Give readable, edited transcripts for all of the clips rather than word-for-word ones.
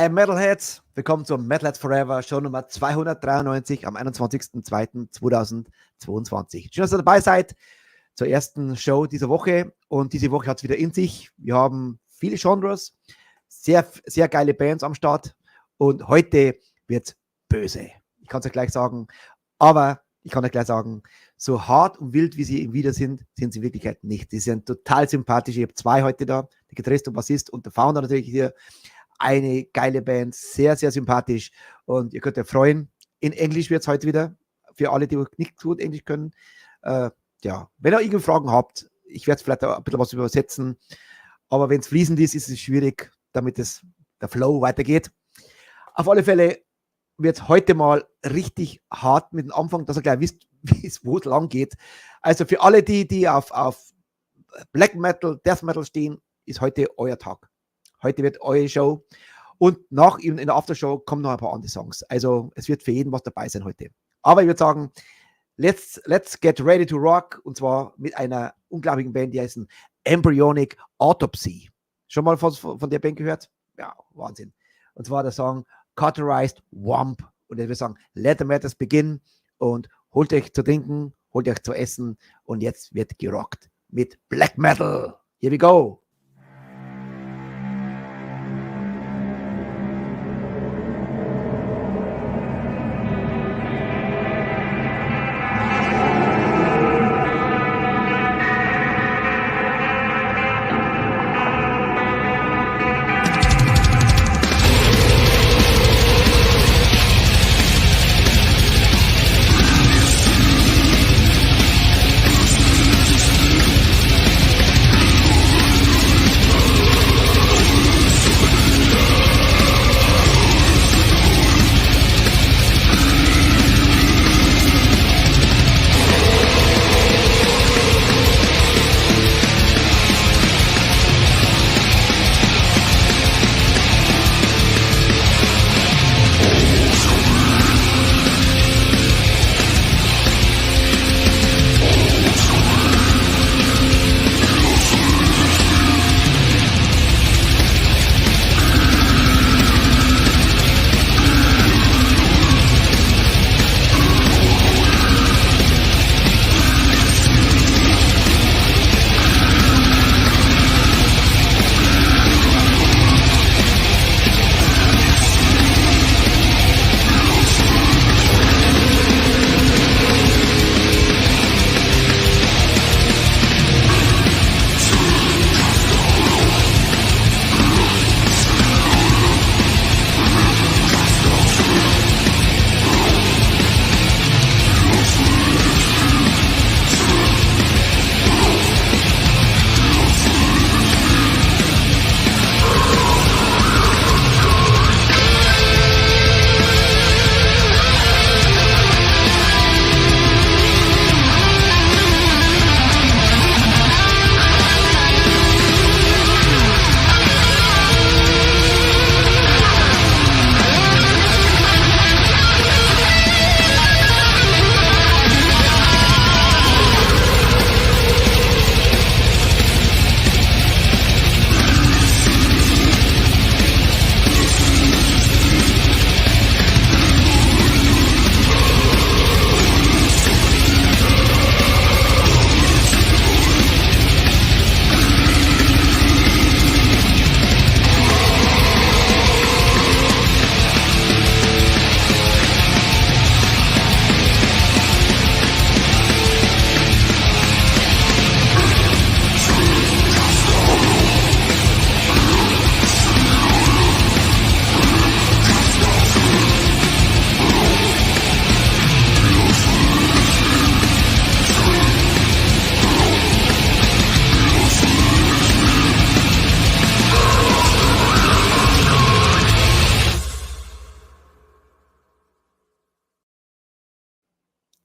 Hi Metalheads, willkommen zum Metalheads Forever, Show Nummer 293 am 21.02.2022. Schön, dass ihr dabei seid zur ersten Show dieser Woche, und diese Woche hat es wieder in sich. Wir haben viele Genres, sehr, sehr geile Bands am Start, und heute wird es böse. Ich kann es euch gleich sagen, aber ich kann euch gleich sagen, so hart und wild wie sie im Video sind, sind sie in Wirklichkeit nicht. Die sind total sympathisch. Ich habe zwei heute da, der Gitarrist und Bassist und der Founder natürlich hier. Eine geile Band, sehr, sehr sympathisch, und ihr könnt euch freuen. In Englisch wird es heute wieder, für alle, die nicht gut Englisch können. Ja, wenn ihr irgendwelche Fragen habt, ich werde vielleicht ein bisschen was übersetzen, aber wenn es fließend ist, ist es schwierig, damit der Flow weitergeht. Auf alle Fälle wird es heute mal richtig hart mit dem Anfang, dass ihr gleich wisst, wo es lang geht. Also für alle, die auf Black Metal, Death Metal stehen, ist heute euer Tag. Heute wird eure Show, und nach in der Aftershow kommen noch ein paar andere Songs. Also es wird für jeden was dabei sein heute. Aber ich würde sagen, let's get ready to rock, und zwar mit einer unglaublichen Band, die heißt Embryonic Autopsy. Schon mal von der Band gehört? Ja, Wahnsinn. Und zwar der Song Cauterized Wump. Und ich würde sagen, let the matters begin, und holt euch zu trinken, holt euch zu essen, und jetzt wird gerockt mit Black Metal. Here we go.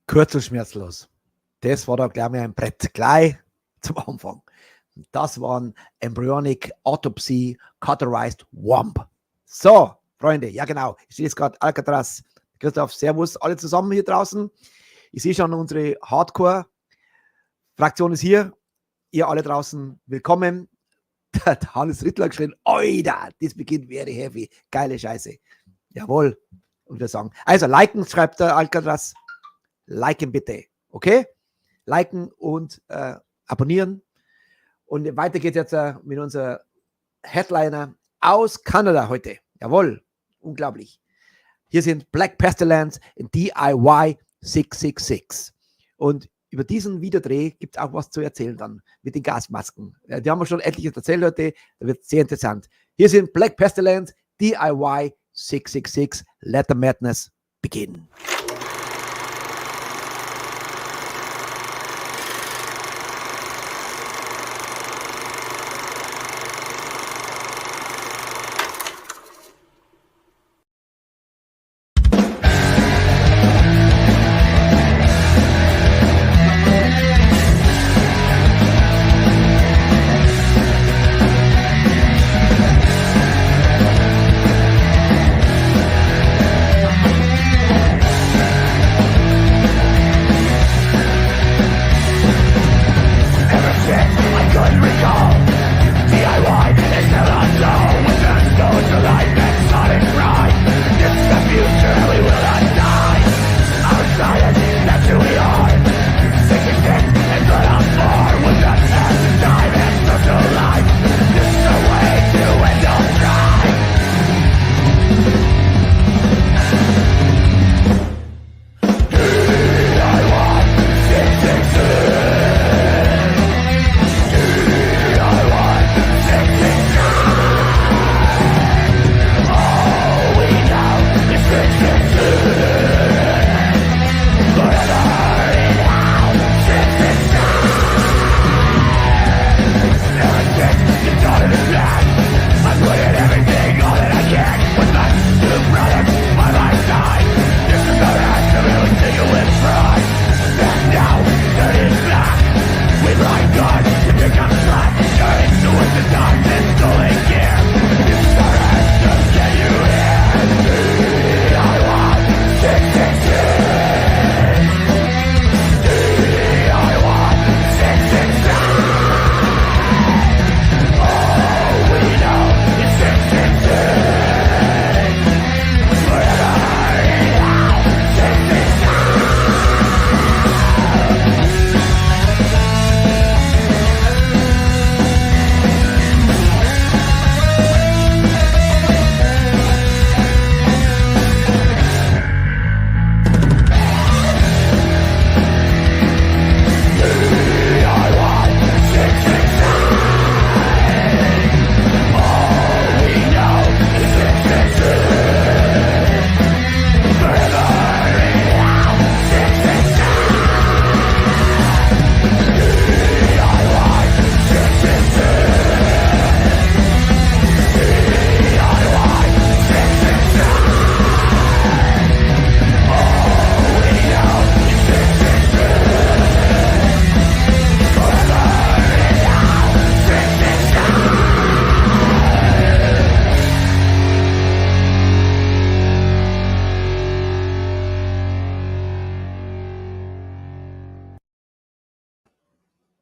Kurz und schmerzlos. Das war da gleich mal ein Brett, gleich zum Anfang. Das waren Embryonic Autopsy, Cauterized Wump. So, Freunde, ja genau, ich stehe jetzt gerade Alcatraz. Christoph, Servus, alle zusammen hier draußen. Ich sehe schon, unsere Hardcore-Fraktion ist hier. Ihr alle draußen, willkommen. Da hat Hannes Rittler geschrien, Oida, das beginnt very heavy. Geile Scheiße. Jawohl. Und wir sagen, also liken, schreibt der Alcatraz. Liken bitte. Okay? Liken und abonnieren. Und weiter geht jetzt mit unserer Headliner aus Kanada heute. Jawohl. Unglaublich. Hier sind Black Pestilence in DIY 666. Und über diesen Videodreh gibt es auch was zu erzählen dann mit den Gasmasken. Die haben wir schon etliches erzählt heute. Da wird es sehr interessant. Hier sind Black Pestilence, DIY 666. Let the madness begin.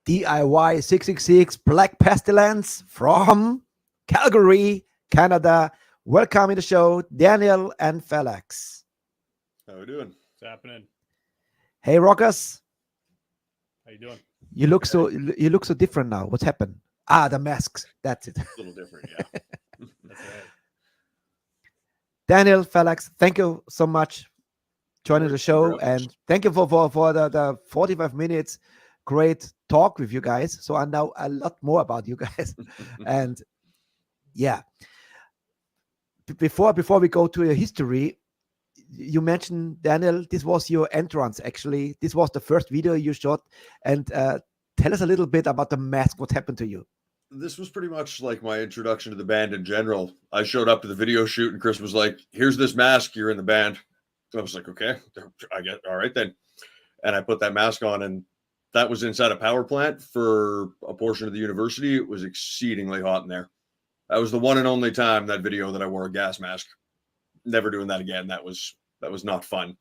DIY 666 Black Pestilence from Calgary, Canada. Welcome to the show, Daniel and Felix. How we doing? What's happening? Hey, rockers. How you doing? You look so different now. What's happened? Ah, the masks. That's it. A little different, yeah. That's right. Daniel, Felix, thank you so much joining the show, and thank you for the 45 minutes great talk with you guys. So I know a lot more about you guys. And yeah, before we go to your history, you mentioned, Daniel, this was your entrance. Actually, this was the first video you shot. And tell us a little bit about the mask. What happened to you? This was pretty much like my introduction to the band in general. I showed up to the video shoot and Chris was like, here's this mask, you're in the band. I was like, okay, I get, all right then. And I put that mask on, and that was inside a power plant for a portion of the university. It was exceedingly hot in there. That was the one and only time that video that I wore a gas mask. Never doing that again. That was not fun.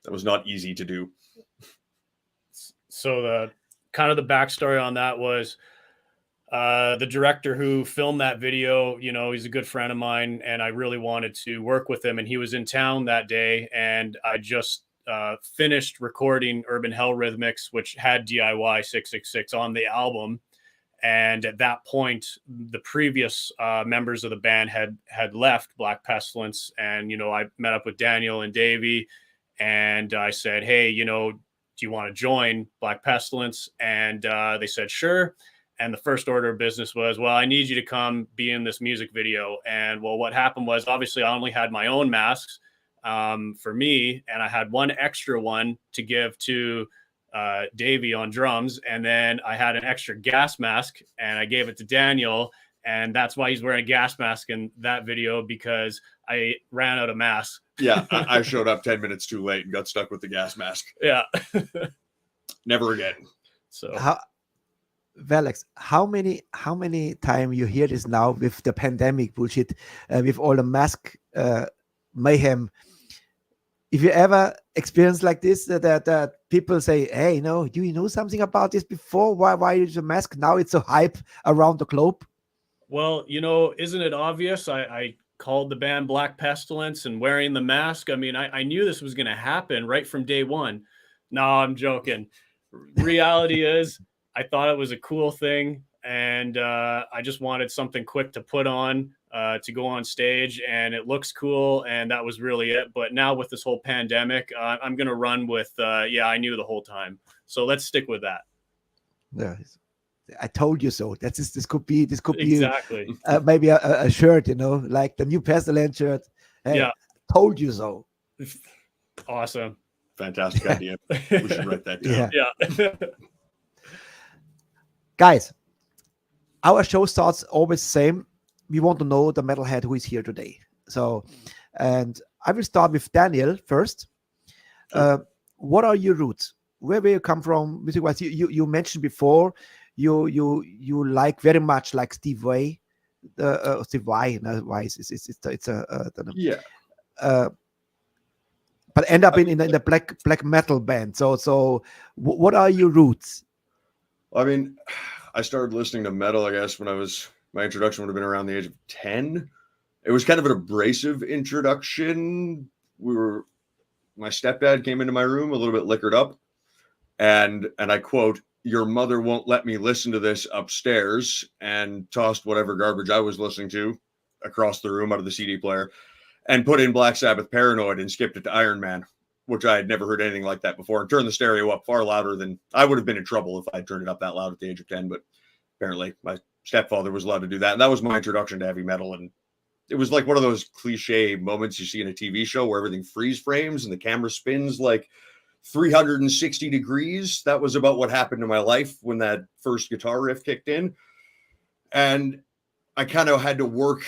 That was not easy to do. So the kind of the backstory on that was The director who filmed that video, he's a good friend of mine, and I really wanted to work with him. And he was in town that day, and I just finished recording Urban Hell Rhythmics, which had DIY 666 on the album. And at that point, the previous members of the band had left Black Pestilence, and I met up with Daniel and Davey, and I said, "Hey, do you want to join Black Pestilence?" And they said, "Sure." And the first order of business was, "Well, I need you to come be in this music video." And well, what happened was, obviously, I only had my own masks for me, and I had one extra one to give to Davey on drums, and then I had an extra gas mask, and I gave it to Daniel, and that's why he's wearing a gas mask in that video, because I ran out of masks. Yeah, I showed up 10 minutes too late and got stuck with the gas mask. Yeah. Never again. So Alex, how many time you hear this now with the pandemic bullshit, with all the mask mayhem? If you ever experience like this, that people say, "Hey, do you know something about this before? Why is the mask now? It's so hype around the globe." Well, isn't it obvious? I called the band Black Pestilence, and wearing the mask, I mean, I knew this was going to happen right from day one. No, I'm joking. Reality is, I thought it was a cool thing, and I just wanted something quick to put on to go on stage, and it looks cool, and that was really it. But now with this whole pandemic, I'm going to run with, I knew the whole time. So let's stick with that. Yeah, I told you so. This could be exactly maybe a shirt, like the new Pestilence shirt. Hey, yeah, told you so. Awesome, fantastic idea. We should write that down. Yeah. Guys, our show starts always the same. We want to know the metalhead who is here today. So, and I will start with Daniel first. Sure. What are your roots? Where you come from music-wise? You mentioned before you like very much like Steve Vai, Steve Vai. No, Vai it's a Yeah. But end up in the black metal band. So what are your roots? I mean, I started listening to metal, I guess, my introduction would have been around the age of 10. It was kind of an abrasive introduction. My stepdad came into my room a little bit liquored up, and I quote, "Your mother won't let me listen to this upstairs," and tossed whatever garbage I was listening to across the room out of the CD player and put in Black Sabbath Paranoid and skipped it to Iron Man, which I had never heard anything like that before, and turned the stereo up far louder than I would have been in trouble if I'd turned it up that loud at the age of 10. But apparently my stepfather was allowed to do that. And that was my introduction to heavy metal. And it was like one of those cliche moments you see in a TV show where everything freeze frames and the camera spins like 360 degrees. That was about what happened in my life when that first guitar riff kicked in. And I kind of had to work.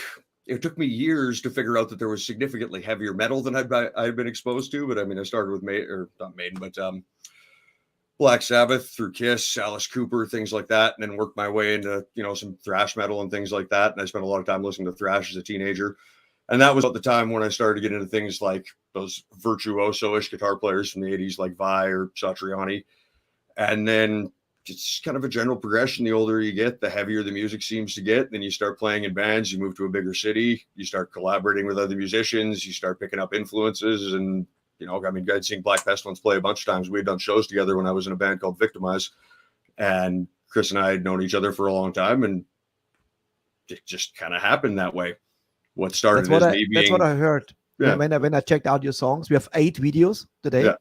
It took me years to figure out that there was significantly heavier metal than I'd been exposed to. But I mean, I started with Black Sabbath through Kiss, Alice Cooper, things like that, and then worked my way into, some thrash metal and things like that. And I spent a lot of time listening to thrash as a teenager. And that was at the time when I started to get into things like those virtuoso-ish guitar players from the 80s, like Vai or Satriani. And then it's kind of a general progression. The older you get, the heavier the music seems to get. Then you start playing in bands, you move to a bigger city, you start collaborating with other musicians, you start picking up influences. And, I'd seen Black Pestilence play a bunch of times. We had done shows together when I was in a band called Victimize. And Chris and I had known each other for a long time. And it just kind of happened that way. What started that's what I heard. Yeah. When I checked out your songs, we have 8 videos today. Yeah.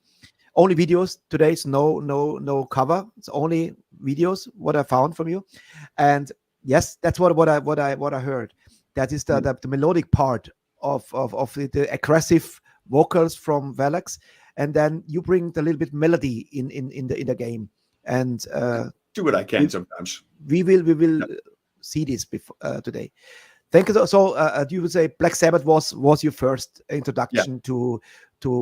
Only videos today. It's no cover. It's only videos. What I found from you, and yes, that's what I heard. That is the melodic part of the aggressive vocals from Alex, and then you bring the little bit melody in the game. And do what I can sometimes. We will see this before today. Thank you. So you would say Black Sabbath was your first introduction to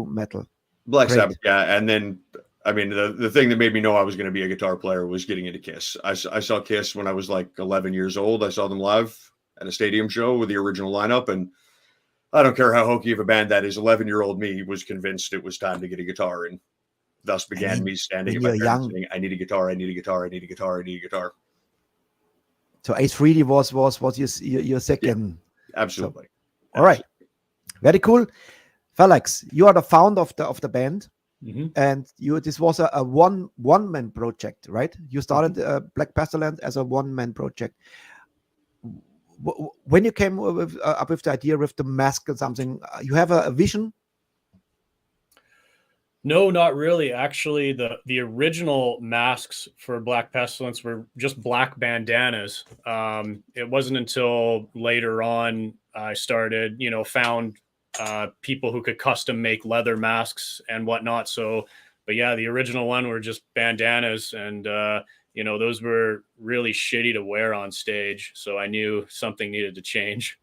metal? Black Sabbath, yeah. And then, I mean, the thing that made me know I was going to be a guitar player was getting into Kiss. I saw Kiss when I was like 11 years old. I saw them live at a stadium show with the original lineup. And I don't care how hokey of a band that is, 11-year-old me was convinced it was time to get a guitar. And thus began me standing at my parents saying, "I need a guitar, I need a guitar, I need a guitar, I need a guitar." So Ace Frehley was your second. Yeah, absolutely. So, all right, very cool. Felix, you are the founder of the band, and this was a one man project, right? You started Black Pestilence as a one man project. When you came up with the idea with the mask and something, you have a vision? No, not really. Actually, the original masks for Black Pestilence were just black bandanas. It wasn't until later on I started, found people who could custom make leather masks and whatnot. So, but yeah, the original one were just bandanas, and those were really shitty to wear on stage. So I knew something needed to change.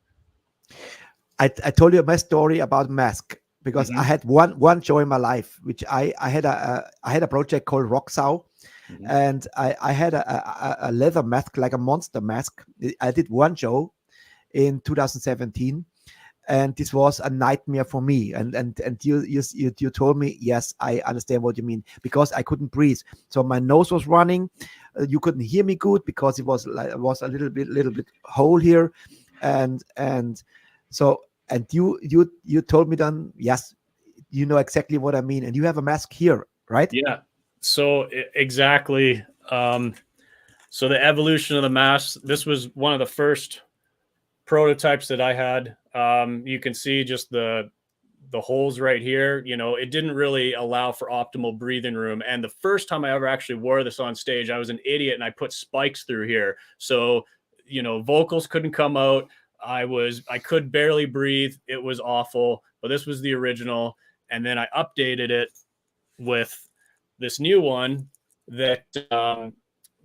I told you my story about mask because I had one show in my life, which I had a project called Rock Sau, and I had a leather mask, like a monster mask. I did one show in 2017, and this was a nightmare for me. And you told me, yes, I understand what you mean, because I couldn't breathe. So my nose was running. You couldn't hear me good because it was a little bit hole here, and so. And you told me then, yes, you know exactly what I mean. And you have a mask here, right? Yeah. So exactly. So the evolution of the mask, this was one of the first prototypes that I had. You can see just the holes right here. It didn't really allow for optimal breathing room. And the first time I ever actually wore this on stage, I was an idiot and I put spikes through here. So, vocals couldn't come out. I could barely breathe. It was awful, but this was the original. And then I updated it with this new one that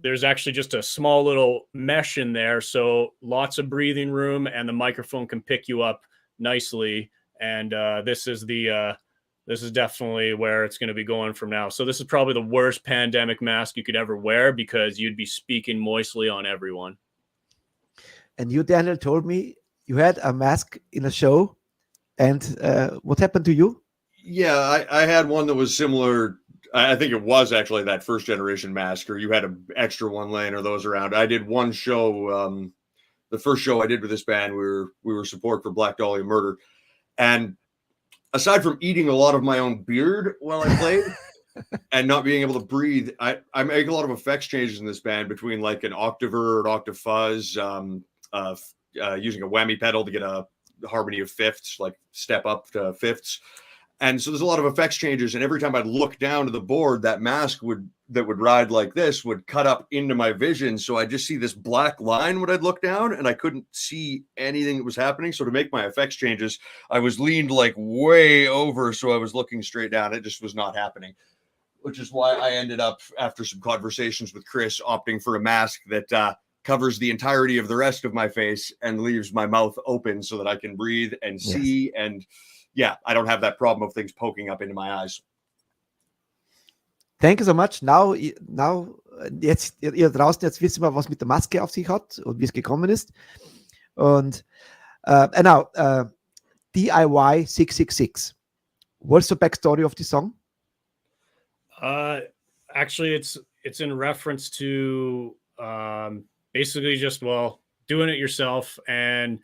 there's actually just a small little mesh in there. So lots of breathing room, and the microphone can pick you up nicely. And this is definitely where it's going to be going from now. So this is probably the worst pandemic mask you could ever wear, because you'd be speaking moistly on everyone. And you, Daniel, told me you had a mask in a show, and what happened to you? Yeah, I had one that was similar. I think it was actually that first generation mask, or you had an extra one laying or those around. I did one show. The first show I did with this band, we were support for Black Dahlia Murder, and aside from eating a lot of my own beard while I played and not being able to breathe, I make a lot of effects changes in this band, between like an octaver, an octave fuzz, using a whammy pedal to get a harmony of fifths, like step up to fifths. And so there's a lot of effects changes. And every time I'd look down to the board, that mask that would ride like this would cut up into my vision. So I just see this black line when I'd look down, and I couldn't see anything that was happening. So to make my effects changes, I was leaned like way over. So I was looking straight down. It just was not happening, which is why I ended up, after some conversations with Chris, opting for a mask that covers the entirety of the rest of my face and leaves my mouth open so that I can breathe and see. Yes. And yeah, I don't have that problem of things poking up into my eyes. Thank you so much. Now jetzt ihr draußen, jetzt wissen wir, was mit der Maske auf sich hat und wie es gekommen ist. Und now DIY 666. What's the backstory of the song? Actually, it's in reference to basically just, doing it yourself, and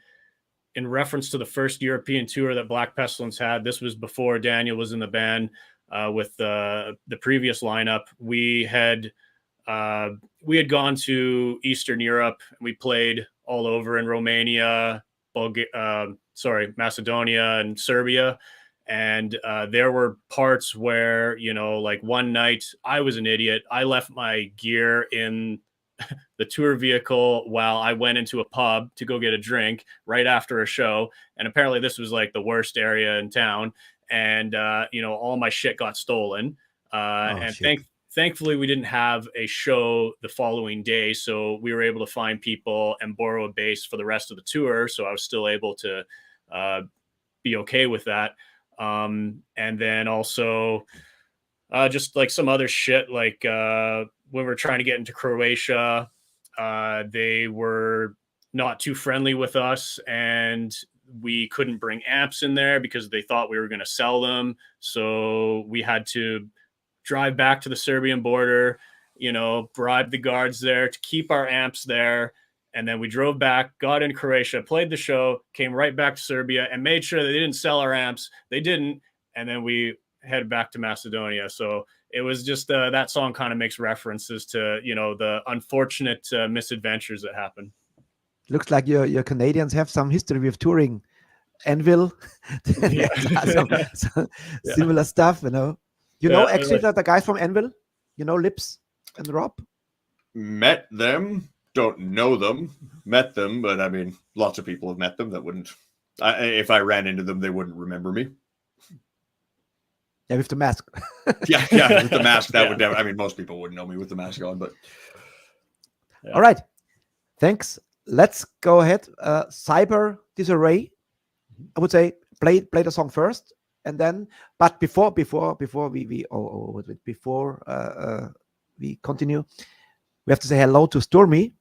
in reference to the first European tour that Black Pestilence had. This was before Daniel was in the band with the previous lineup. We had gone to Eastern Europe. We played all over in Romania, Macedonia and Serbia. And there were parts where, like one night I was an idiot. I left my gear in the tour vehicle while I went into a pub to go get a drink right after a show. And apparently this was like the worst area in town. And, all my shit got stolen. Thankfully we didn't have a show the following day. So we were able to find people and borrow a bass for the rest of the tour. So I was still able to be okay with that. And then also just like some other shit, like when we're trying to get into Croatia, they were not too friendly with us, and we couldn't bring amps in there because they thought we were going to sell them. So we had to drive back to the Serbian border, bribe the guards there to keep our amps there. And then we drove back, got in Croatia, played the show, came right back to Serbia, and made sure that they didn't sell our amps. They didn't. And then we headed back to Macedonia. So it was just that song kind of makes references to, the unfortunate misadventures that happened. Looks like your Canadians have some history with touring Anvil. Yeah. some similar stuff, actually the guys from Anvil, Lips and Rob. Met them, don't know them, met them, but I mean, lots of people have met them that wouldn't, if I ran into them, they wouldn't remember me. Yeah, with the mask. yeah, with the mask, that would never, I mean, most people wouldn't know me with the mask on, but. Yeah. All right. Thanks. Let's go ahead. Cyber Disarray. I would say play the song first, and then. But before we continue, we have to say hello to Stormy.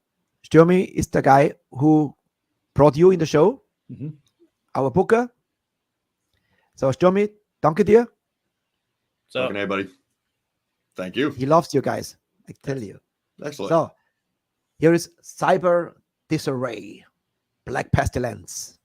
Stormy is the guy who brought you in the show, our booker. So Stormy, danke dir. So, okay, buddy. Thank you. He loves you guys. I tell you. Excellent. So here is Cyber Disarray, Black Pestilence.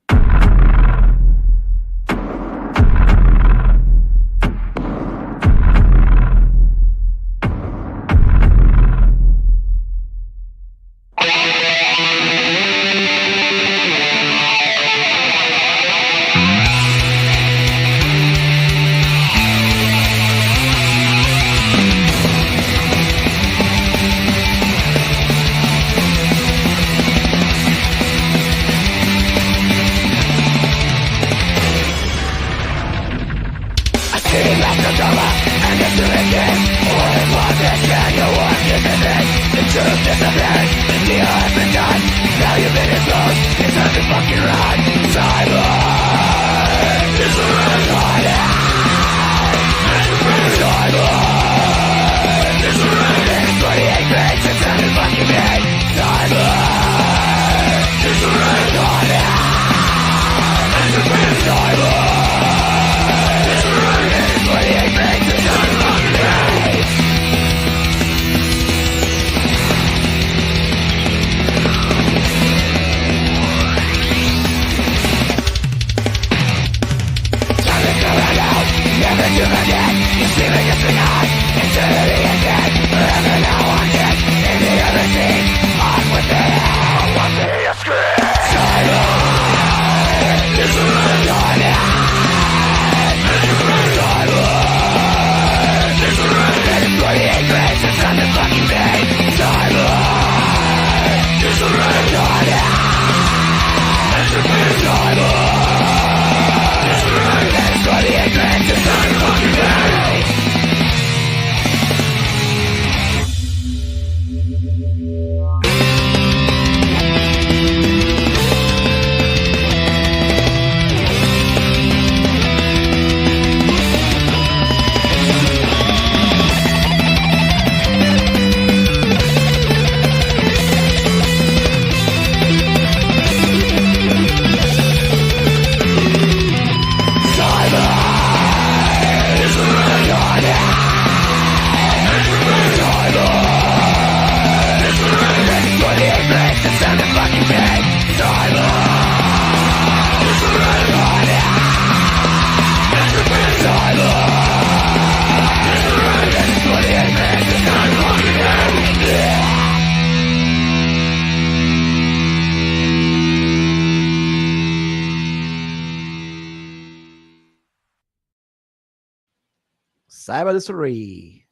Cyber Disarray.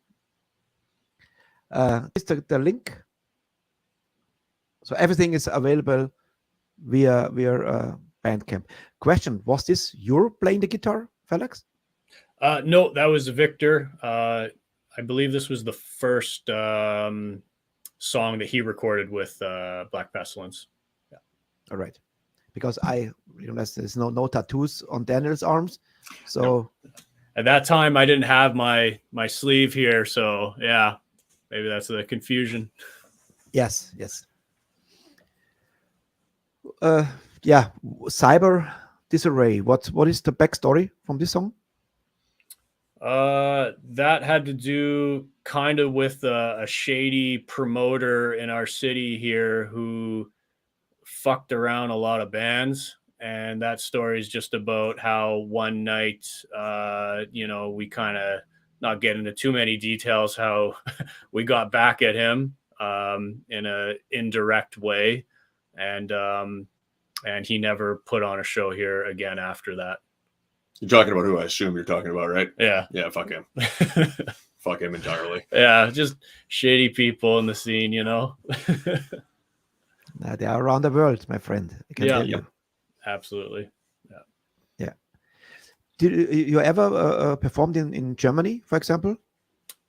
Is the link. So everything is available via Bandcamp. Question: was this you playing the guitar, Felix? No, that was Victor. I believe this was the first song that he recorded with Black Pestilence. Yeah. All right. Because I realized there's no tattoos on Daniel's arms. So no. At that time I didn't have my sleeve here, so yeah, maybe that's the confusion. Yes. Yeah, Cyber Disarray. What is the backstory from this song? That had to do kind of with a shady promoter in our city here who fucked around a lot of bands. And that story is just about how one night, we kind of, not get into too many details, how we got back at him in a indirect way. And he never put on a show here again after that. You're talking about who I assume you're talking about, right? Yeah. Yeah, fuck him. Fuck him entirely. Yeah, just shady people in the scene, They are around the world, my friend. I can tell you. Absolutely. Yeah. Did you ever performed in Germany, for example?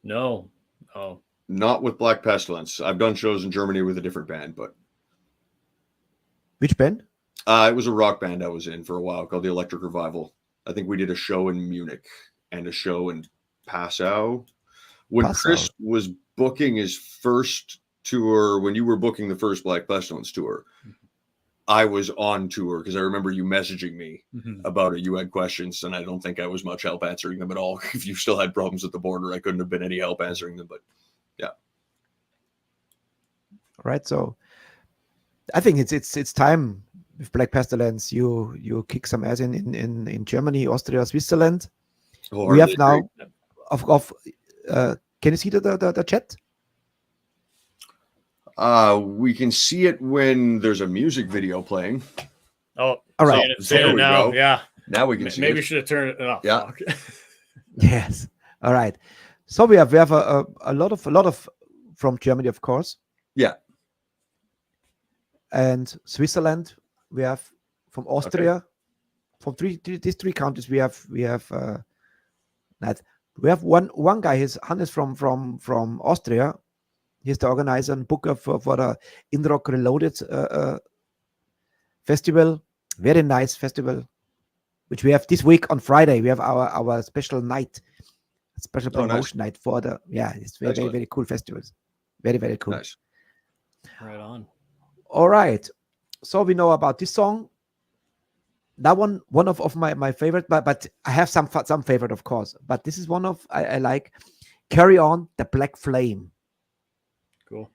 No. Oh. Not with Black Pestilence. I've done shows in Germany with a different band, but... Which band? It was a rock band I was in for a while called the Electric Revival. I think we did a show in Munich and a show in Passau. When Chris was booking his first tour, when you were booking the first Black Pestilence tour, I was on tour because I remember you messaging me about it. You had questions, and I don't think I was much help answering them at all. If you still had problems at the border, I couldn't have been any help answering them. But yeah, right. So I think it's time with Black Pestilence. You kick some ass in Germany, Austria, Switzerland. We have now can you see the chat? We can see it when there's a music video playing. Oh, all right. Say it now. Go. Yeah. Now we can see maybe it. We should have turned it off. Yeah. Yes. All right. So we have a lot of from Germany, of course. Yeah. And Switzerland, we have from Austria, from these three countries. We have one guy. He's Hannes from Austria. He's the organizer and booker for the Rock Reloaded festival. Very nice festival, which we have this week on Friday. We have our special night, special promotion night for the it's very very cool festivals. Very very cool. Nice. Right on. All right, so we know about this song. That one of my favorite, but I have some favorite, of course. But this is one of I like. Carry On, the Black Flame. Cool.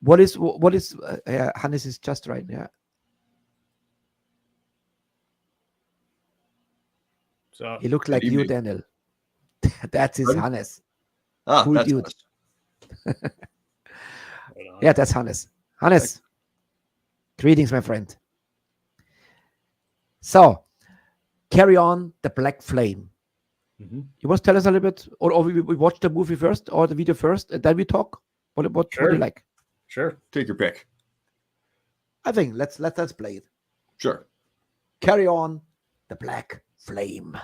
What is Hannes is just right. Yeah. So He looks like you, Daniel. That's his Hannes. Cool that's dude. nice. Yeah, that's Hannes. Hannes, greetings, my friend. So, Carry On, the Black Flame. You want to tell us a little bit, or we watch the movie first, or the video first, and then we talk? What do you like? Sure. Take your pick. I think let's play it. Sure. Carry On, the Black Flame.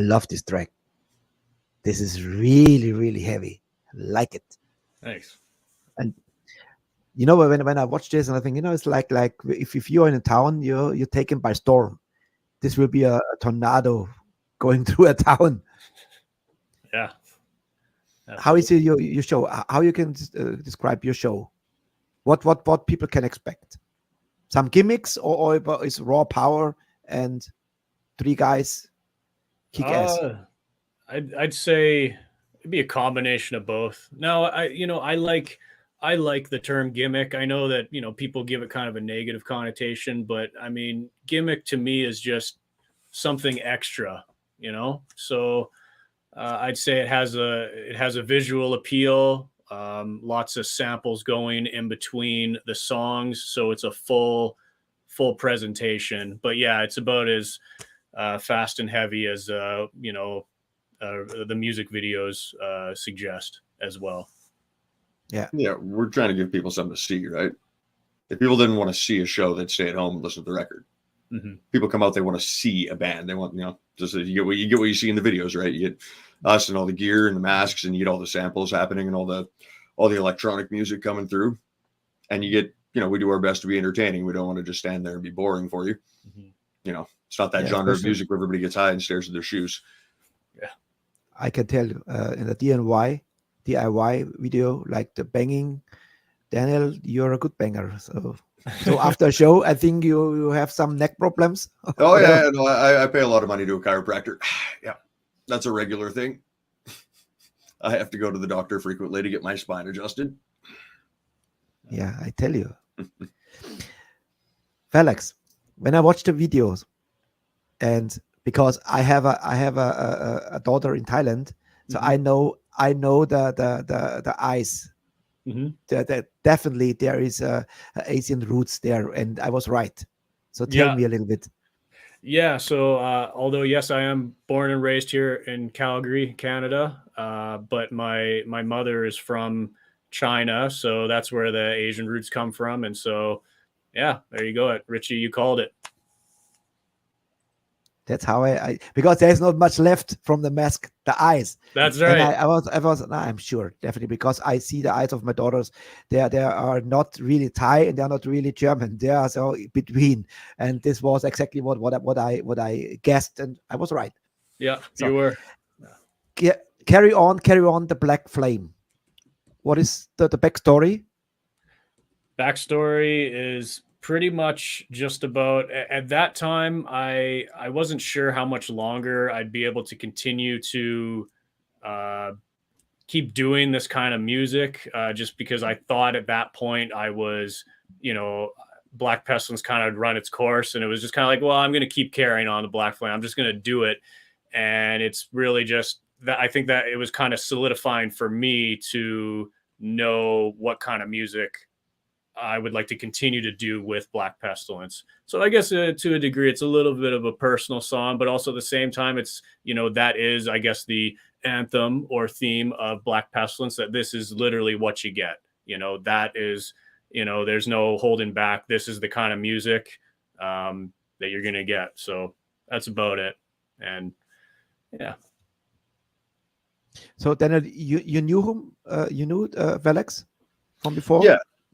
love this track. This is really, really heavy. I like it. Thanks. And you know, when I watch this and I think, you know, it's like if you're in a town, you're taken by storm. This will be a tornado going through a town. Yeah. How is your show? How you can describe your show? What people can expect? Some gimmicks, or is raw power and three guys kick ass? I'd say it'd be a combination of both. Now, I like the term gimmick. I know that, people give it kind of a negative connotation, but I mean, gimmick to me is just something extra, So I'd say it has a visual appeal, lots of samples going in between the songs, so it's a full presentation. But yeah, it's about as fast and heavy as the music videos suggest as well. Yeah, we're trying to give people something to see, right? If people didn't want to see a show, they'd stay at home and listen to the record. Mm-hmm. People come out, they want to see a band. They want, just you get what you see in the videos, right? You get us and all the gear and the masks, and you get all the samples happening and all the electronic music coming through, and you get, we do our best to be entertaining. We don't want to just stand there and be boring for you. Mm-hmm. It's not that genre of music where everybody gets high and stares at their shoes. Yeah, I can tell you in the DIY video, like the banging, Daniel, you're a good banger. So after a show, I think you have some neck problems. Oh yeah, no, I pay a lot of money to a chiropractor. Yeah, that's a regular thing. I have to go to the doctor frequently to get my spine adjusted. Yeah, I tell you. Felix, when I watch the videos, and because I have a daughter in Thailand, so mm-hmm. I know the eyes. Mm-hmm. Definitely there is Asian roots there, and I was right. So tell me a little bit. Yeah, so although yes, I am born and raised here in Calgary, Canada, but my mother is from China, so that's where the Asian roots come from. And so yeah, there you go, Richie, you called it. That's how I because there's not much left from the mask, the eyes. That's right. And I'm sure, definitely, because I see the eyes of my daughters. They are not really Thai and they're not really German. They are so between. And this was exactly what I guessed, and I was right. Yeah, so, you were. Carry on the Black Flame. What is the backstory? Backstory is pretty much just about, at that time, I wasn't sure how much longer I'd be able to continue to keep doing this kind of music, just because I thought at that point I was, Black Pestilence kind of run its course, and it was just kind of like, well, I'm going to keep carrying on the Black Flame. I'm just going to do it. And it's really just that I think that it was kind of solidifying for me to know what kind of music I would like to continue to do with Black Pestilence. So I guess to a degree, it's a little bit of a personal song, but also at the same time, it's, that is, I guess, the anthem or theme of Black Pestilence, that this is literally what you get. That is, there's no holding back. This is the kind of music that you're going to get. So that's about it. And yeah. So then you knew him, Felix from before?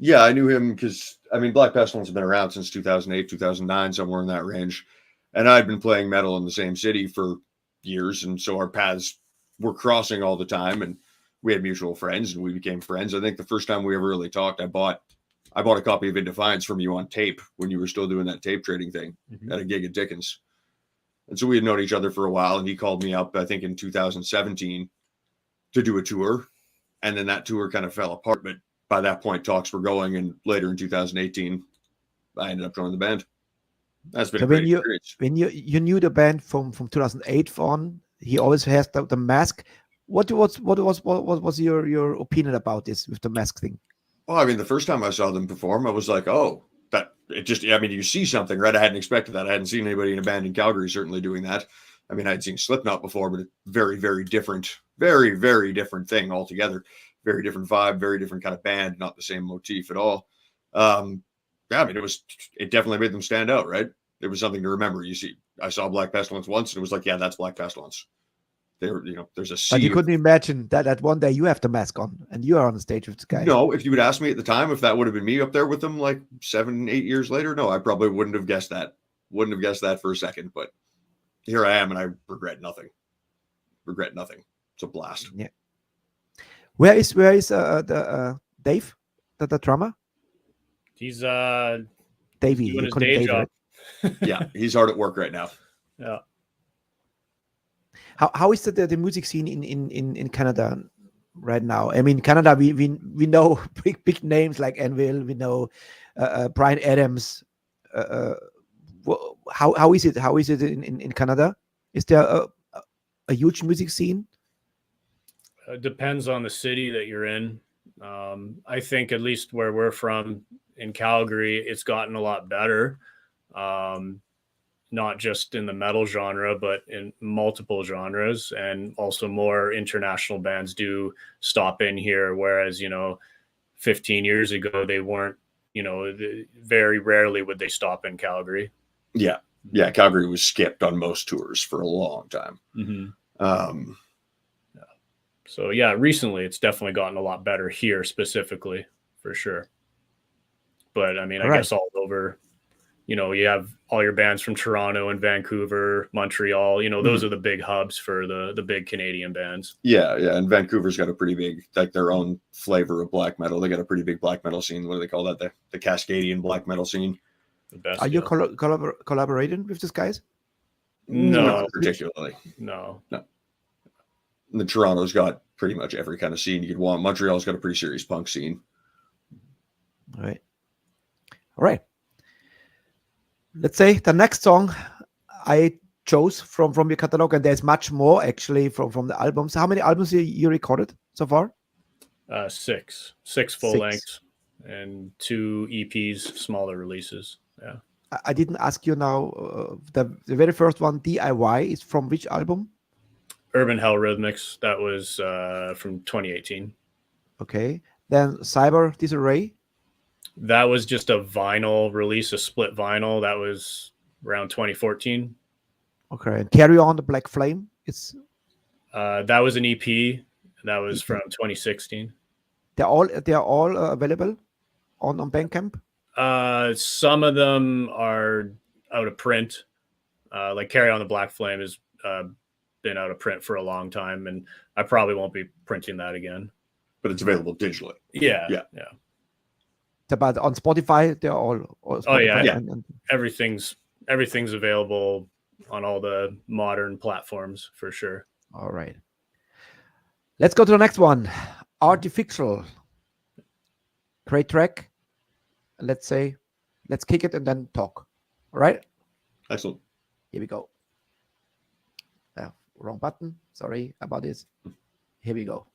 Yeah, I knew him because, Black Pestilence has been around since 2008, 2009, somewhere in that range. And I'd been playing metal in the same city for years. And so our paths were crossing all the time. And we had mutual friends and we became friends. I think the first time we ever really talked, I bought a copy of In Defiance from you on tape when you were still doing that tape trading thing at a gig at Dickens. And so we had known each other for a while. And he called me up, I think, in 2017 to do a tour. And then that tour kind of fell apart. But by that point, talks were going, and later in 2018, I ended up joining the band. That's been a great experience. When you knew the band from 2008 on, he always has the mask. What was your opinion about this with the mask thing? Well, the first time I saw them perform, I was like, oh, that it just, you see something, right? I hadn't expected that. I hadn't seen anybody in a band in Calgary certainly doing that. I'd seen Slipknot before, but a very, very different thing altogether. Very different vibe, very different kind of band, not the same motif at all. It definitely made them stand out, right? It was something to remember. You see, I saw Black Pestilence once and it was like, yeah, that's Black Pestilence. there's a sea. But you couldn't imagine that one day you have the mask on and you are on the stage with this guy. No, if you would ask me at the time if that would have been me up there with them like 7-8 years later, no, I probably wouldn't have guessed that. Wouldn't have guessed that for a second. But here I am, and I regret nothing. Regret nothing. It's a blast. Yeah. Where is the Dave, the drummer? He's Davey. doing his call him day Dave, job. right? Yeah, he's hard at work right now. Yeah. How is the music scene in Canada right now? I mean, Canada, we know big names like Anvil, we know Brian Adams. How is it? How is it in Canada? Is there a huge music scene? It depends on the city that you're in. I think at least where we're from in Calgary, it's gotten a lot better. Not just in the metal genre, but in multiple genres, and also more international bands do stop in here. Whereas, 15 years ago, they weren't, very rarely would they stop in Calgary. Yeah. Yeah. Calgary was skipped on most tours for a long time. Mm-hmm. So yeah, recently it's definitely gotten a lot better here specifically, for sure. But I mean, I guess all over, you have all your bands from Toronto and Vancouver, Montreal, those are the big hubs for the big Canadian bands. Yeah. Yeah. And Vancouver's got a pretty big, like their own flavor of black metal. They got a pretty big black metal scene. What do they call that? The Cascadian black metal scene. The best. Are you collaborating with these guys? No, not particularly. No. The Toronto's got pretty much every kind of scene you could want. Montreal's got a pretty serious punk scene. All right. Let's say the next song I chose from your catalog, and there's much more actually from the albums. How many albums you recorded so far? 6 full lengths and 2 EPs, smaller releases. Yeah. I didn't ask you now. The very first one, DIY, is from which album? Urban Hell Rhythmics. That was from 2018. Okay. Then Cyber Disarray. That was just a vinyl release, a split vinyl. That was around 2014. Okay. And Carry On the Black Flame. It's that was an EP. That was from 2016. They're all available on Bandcamp. Some of them are out of print. Like Carry On the Black Flame has been out of print for a long time, and I probably won't be printing that again. But it's available digitally. Yeah. But on Spotify, they're all Spotify. Oh yeah, and everything's available on all the modern platforms for sure. All right. Let's go to the next one. Artificial. Great track. Let's kick it and then talk. All right. Excellent. Here we go. Wrong button. Sorry about this. Here we go.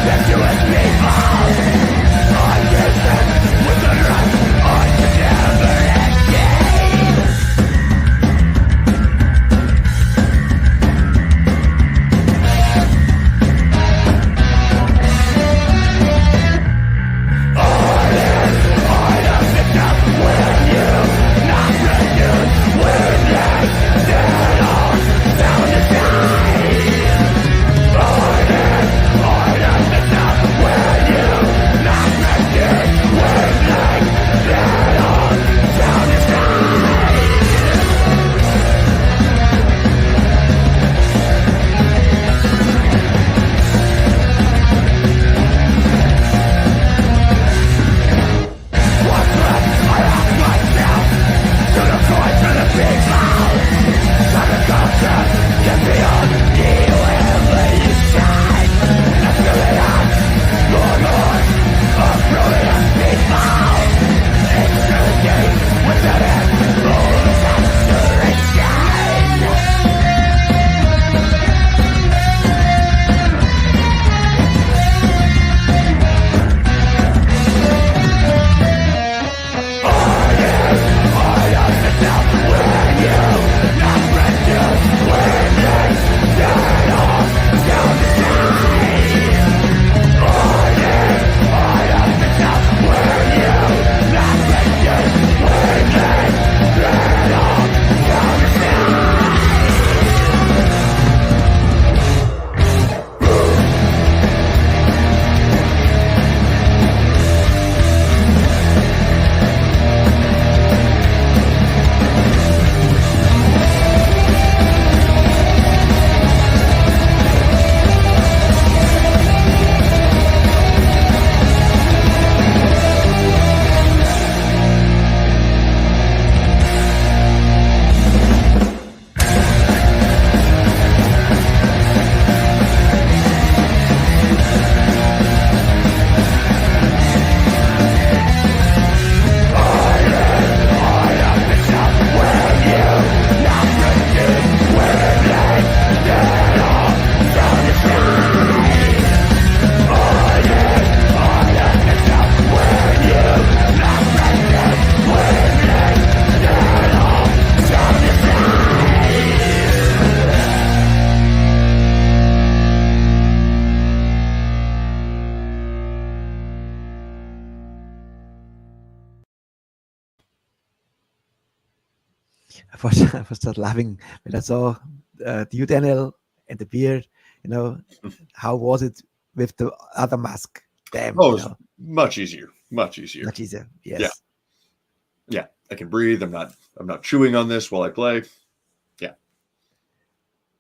Let's do it! I was just laughing when I saw you, Daniel, and the beard. You know, how was it with the other mask? Damn. Oh, you it's know, much easier. Much easier. much easier. Yes. Yeah. Yeah. I can breathe. I'm not chewing on this while I play. Yeah.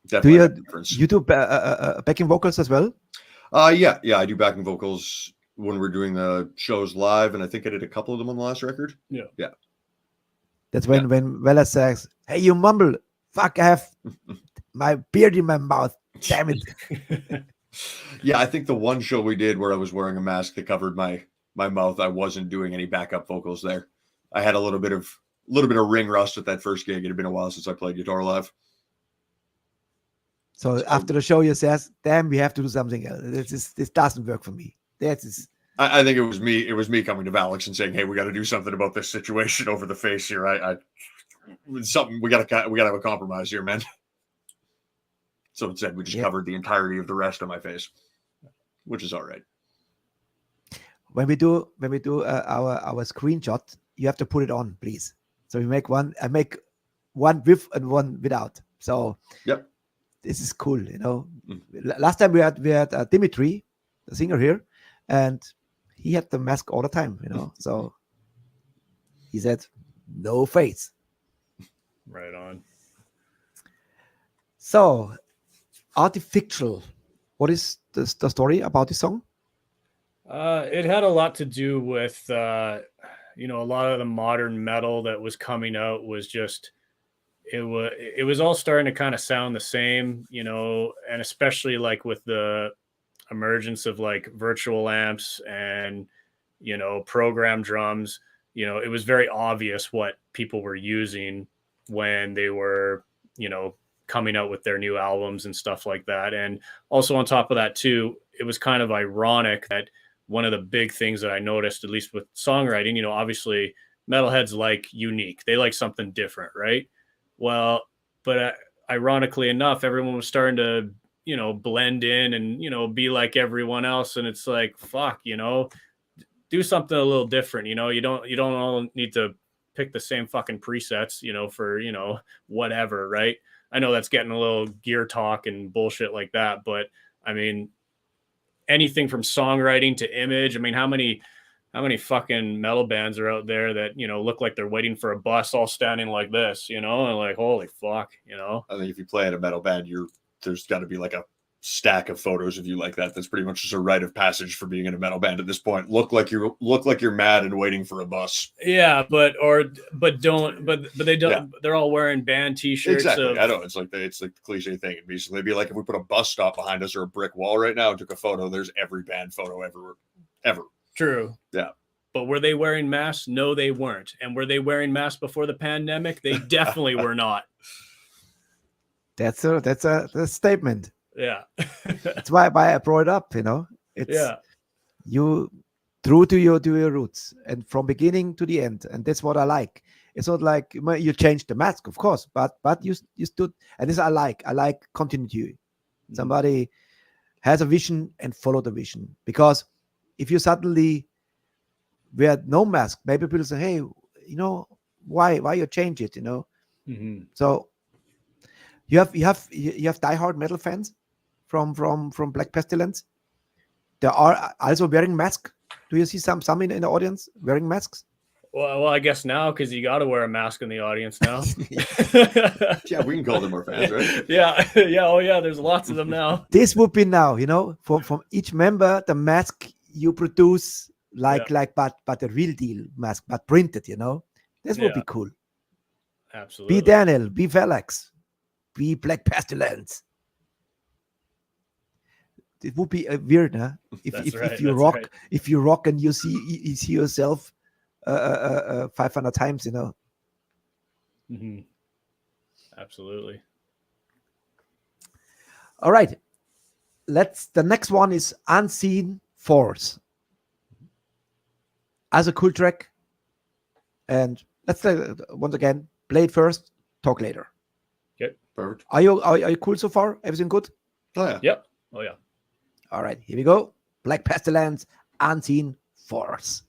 Definitely a difference. You do backing vocals as well? Yeah. I do backing vocals when we're doing the shows live, and I think I did a couple of them on the last record. Yeah. That's when Vela says, "Hey, you mumble. Fuck, I have my beard in my mouth. Damn it." Yeah, I think the one show we did where I was wearing a mask that covered my mouth, I wasn't doing any backup vocals there. I had a little bit of ring rust at that first gig. It had been a while since I played guitar live. So after the show, you says, "Damn, we have to do something else. This doesn't work for me." I think it was me. It was me coming to Valix and saying, "Hey, we got to do something about this situation over the face here. Something we got to have a compromise here, man." So instead, we just covered the entirety of the rest of my face, which is all right. When we do our screenshot, you have to put it on, please. So we make one. I make one with and one without. So yep, this is cool. You know, last time we had Dimitri, the singer here, and he had the mask all the time. You know, so he said no face. Right on. So, Artificial. What is the story about this song? It had a lot to do with, a lot of the modern metal that was coming out was just, it was all starting to kind of sound the same, you know, and especially like with the emergence of like virtual amps and, you know, program drums, you know, it was very obvious what people were using when they were, you know, coming out with their new albums and stuff like that. And also on top of that too, it was kind of ironic that one of the big things that I noticed, at least with songwriting, you know, obviously metalheads like unique, they like something different, right? Well, but ironically enough, everyone was starting to, you know, blend in and, you know, be like everyone else. And it's like, fuck, you know, do something a little different. You know, you don't all need to pick the same fucking presets, you know, for, you know, whatever, right? I know that's getting a little gear talk and bullshit like that, but I mean, anything from songwriting to image. I mean, how many fucking metal bands are out there that, you know, look like they're waiting for a bus all standing like this, you know, and like, holy fuck, you know? I think if you play in a metal band, there's got to be like a stack of photos of you like that. That's pretty much just a rite of passage for being in a metal band at this point. Look like you're mad and waiting for a bus. Yeah, but they don't. Yeah. They're all wearing band T-shirts. Exactly. I know it's like the cliche thing. It'd basically be like if we put a bus stop behind us or a brick wall right now and took a photo. There's every band photo ever. True. Yeah. But were they wearing masks? No, they weren't. And were they wearing masks before the pandemic? They definitely were not. That's a statement. Yeah. That's why I brought it up, you know. It's you true to your roots and from beginning to the end. And that's what I like. It's not like you changed the mask, of course, but you stood, and this I like continuity. Somebody has a vision and follow the vision. Because if you suddenly wear no mask, maybe people say, hey, you know, why you change it, you know? Mm-hmm. So you have diehard metal fans from Black Pestilence. They are also wearing masks. Do you see some in the audience wearing masks? Well, I guess now, because you got to wear a mask in the audience now. Yeah, we can call them our fans, right? Yeah. Oh, yeah. There's lots of them now. This would be now, you know, from each member, the mask you produce, but the real deal mask, but printed, you know. This would be cool. Absolutely. Be Daniel, be Felix, be Black Pestilence. It would be weird, huh? If you rock and you see yourself 500 times, you know. Mm-hmm. Absolutely. All right. The next one is Unseen Force. As a cool track. And let's once again, play it first, talk later. Okay. Perfect. Are you cool so far? Everything good? Oh yeah. Yep. Oh yeah. All right, here we go. Black Pestilence, Unseen Force.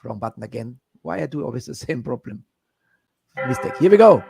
Wrong button again. Why I do always the same problem? mistake. Here we go.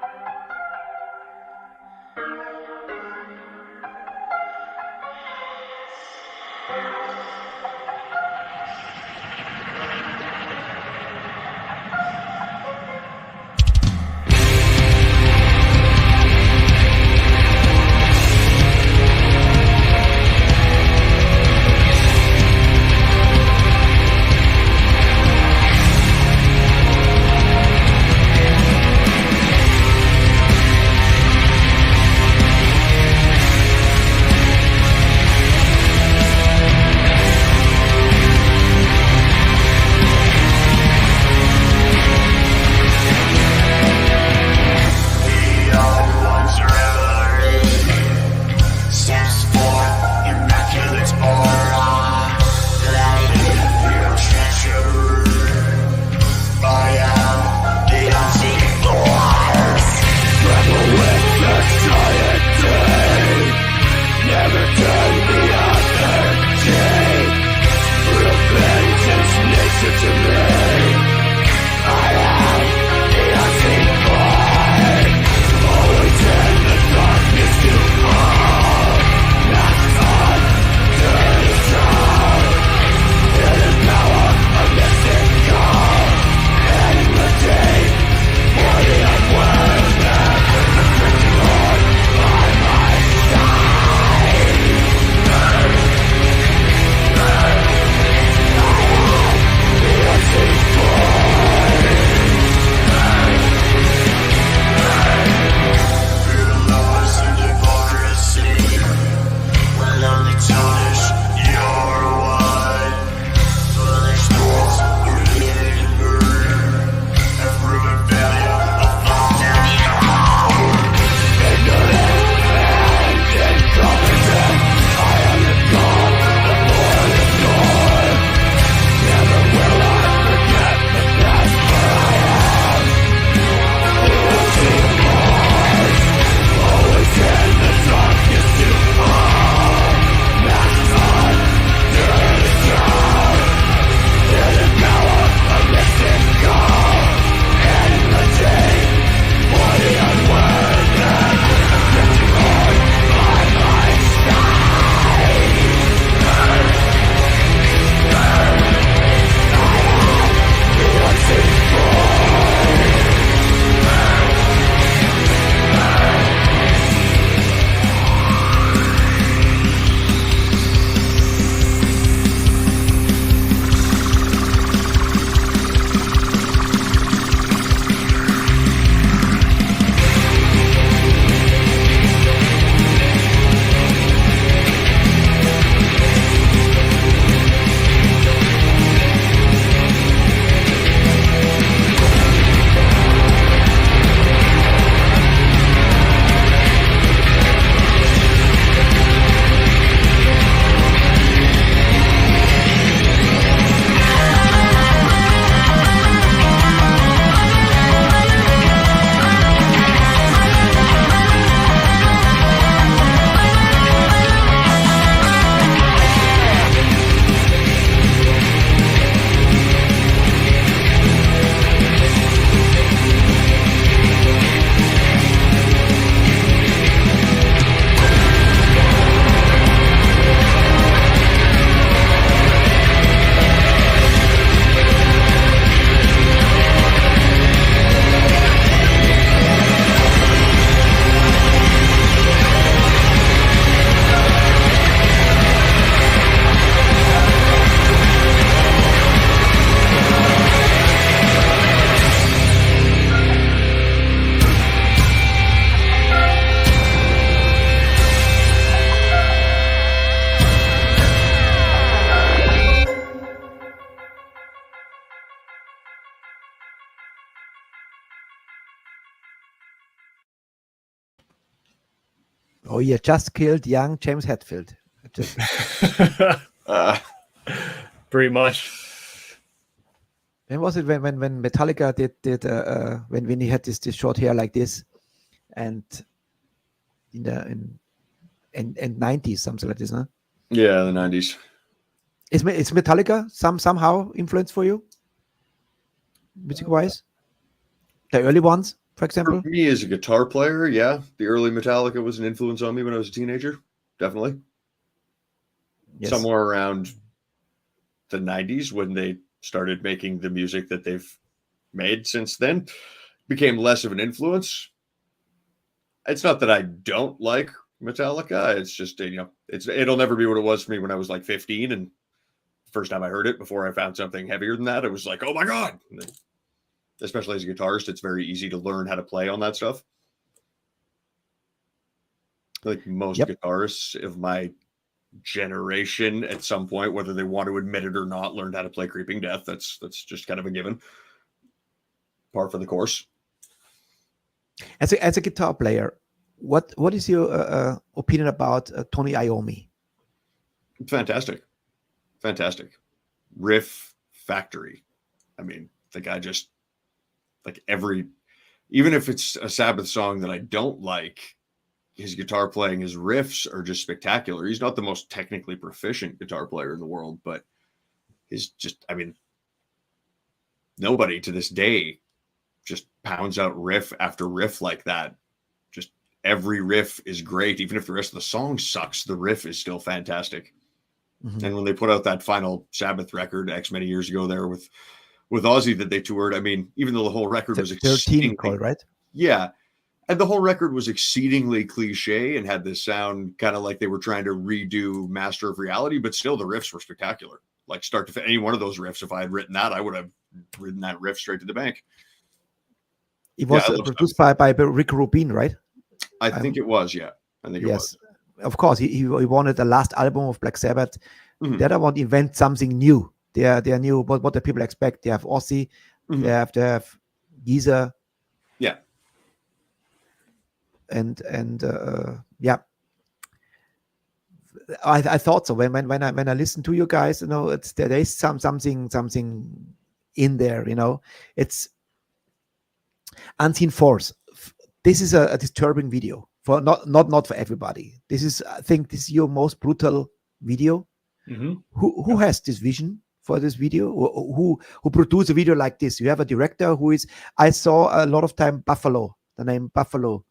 Oh, you just killed young James Hetfield. Pretty much. When was it when Metallica did when he had this short hair like this, and in the 90s, something like this, huh? Yeah, the 90s. Is Metallica somehow influence for you, music wise? The early ones. for example? For me as a guitar player, yeah, the early Metallica was an influence on me when I was a teenager. Definitely. Yes. Somewhere around the 90s when they started making the music that they've made since then, became less of an influence. It's not that I don't like Metallica. It's just, it'll never be what it was for me when I was like 15. And first time I heard it, before I found something heavier than that, it was like, oh my God. Then, especially as a guitarist, it's very easy to learn how to play on that stuff. Like most guitarists of my generation at some point, whether they want to admit it or not, learned how to play Creeping Death. That's just kind of a given. Par for the course. As a guitar player, what is your opinion about Tony Iommi? Fantastic riff factory. I mean, the guy just like even if it's a Sabbath song that I don't like, his guitar playing, his riffs are just spectacular. He's not the most technically proficient guitar player in the world, but he's just, I mean, nobody to this day just pounds out riff after riff like that. Just every riff is great. Even if the rest of the song sucks, the riff is still fantastic. Mm-hmm. And when they put out that final Sabbath record X many years ago there with Ozzy that they toured, I mean, even though the whole record was 13 called, right? Yeah. And the whole record was exceedingly cliche and had this sound kind of like they were trying to redo Master of Reality, but still the riffs were spectacular. Like start to any one of those riffs, if I had written that, I would have ridden that riff straight to the bank. It was produced by Rick Rubin, right? I think it was, yeah. I think it was. Of course, he wanted the last album of Black Sabbath. Mm-hmm. They don't want to invent something new. They are new. What the people expect. They have Ozzy. Mm-hmm. They have Geezer. Yeah. And yeah. I thought so. When I listen to you guys, there is something in there. It's Unseen Force. This is a disturbing video for not for everybody. I think this is your most brutal video. Mm-hmm. Who has this vision for this video? Who produced a video like this? You have a director who is. I saw a lot of time the name Buffalo.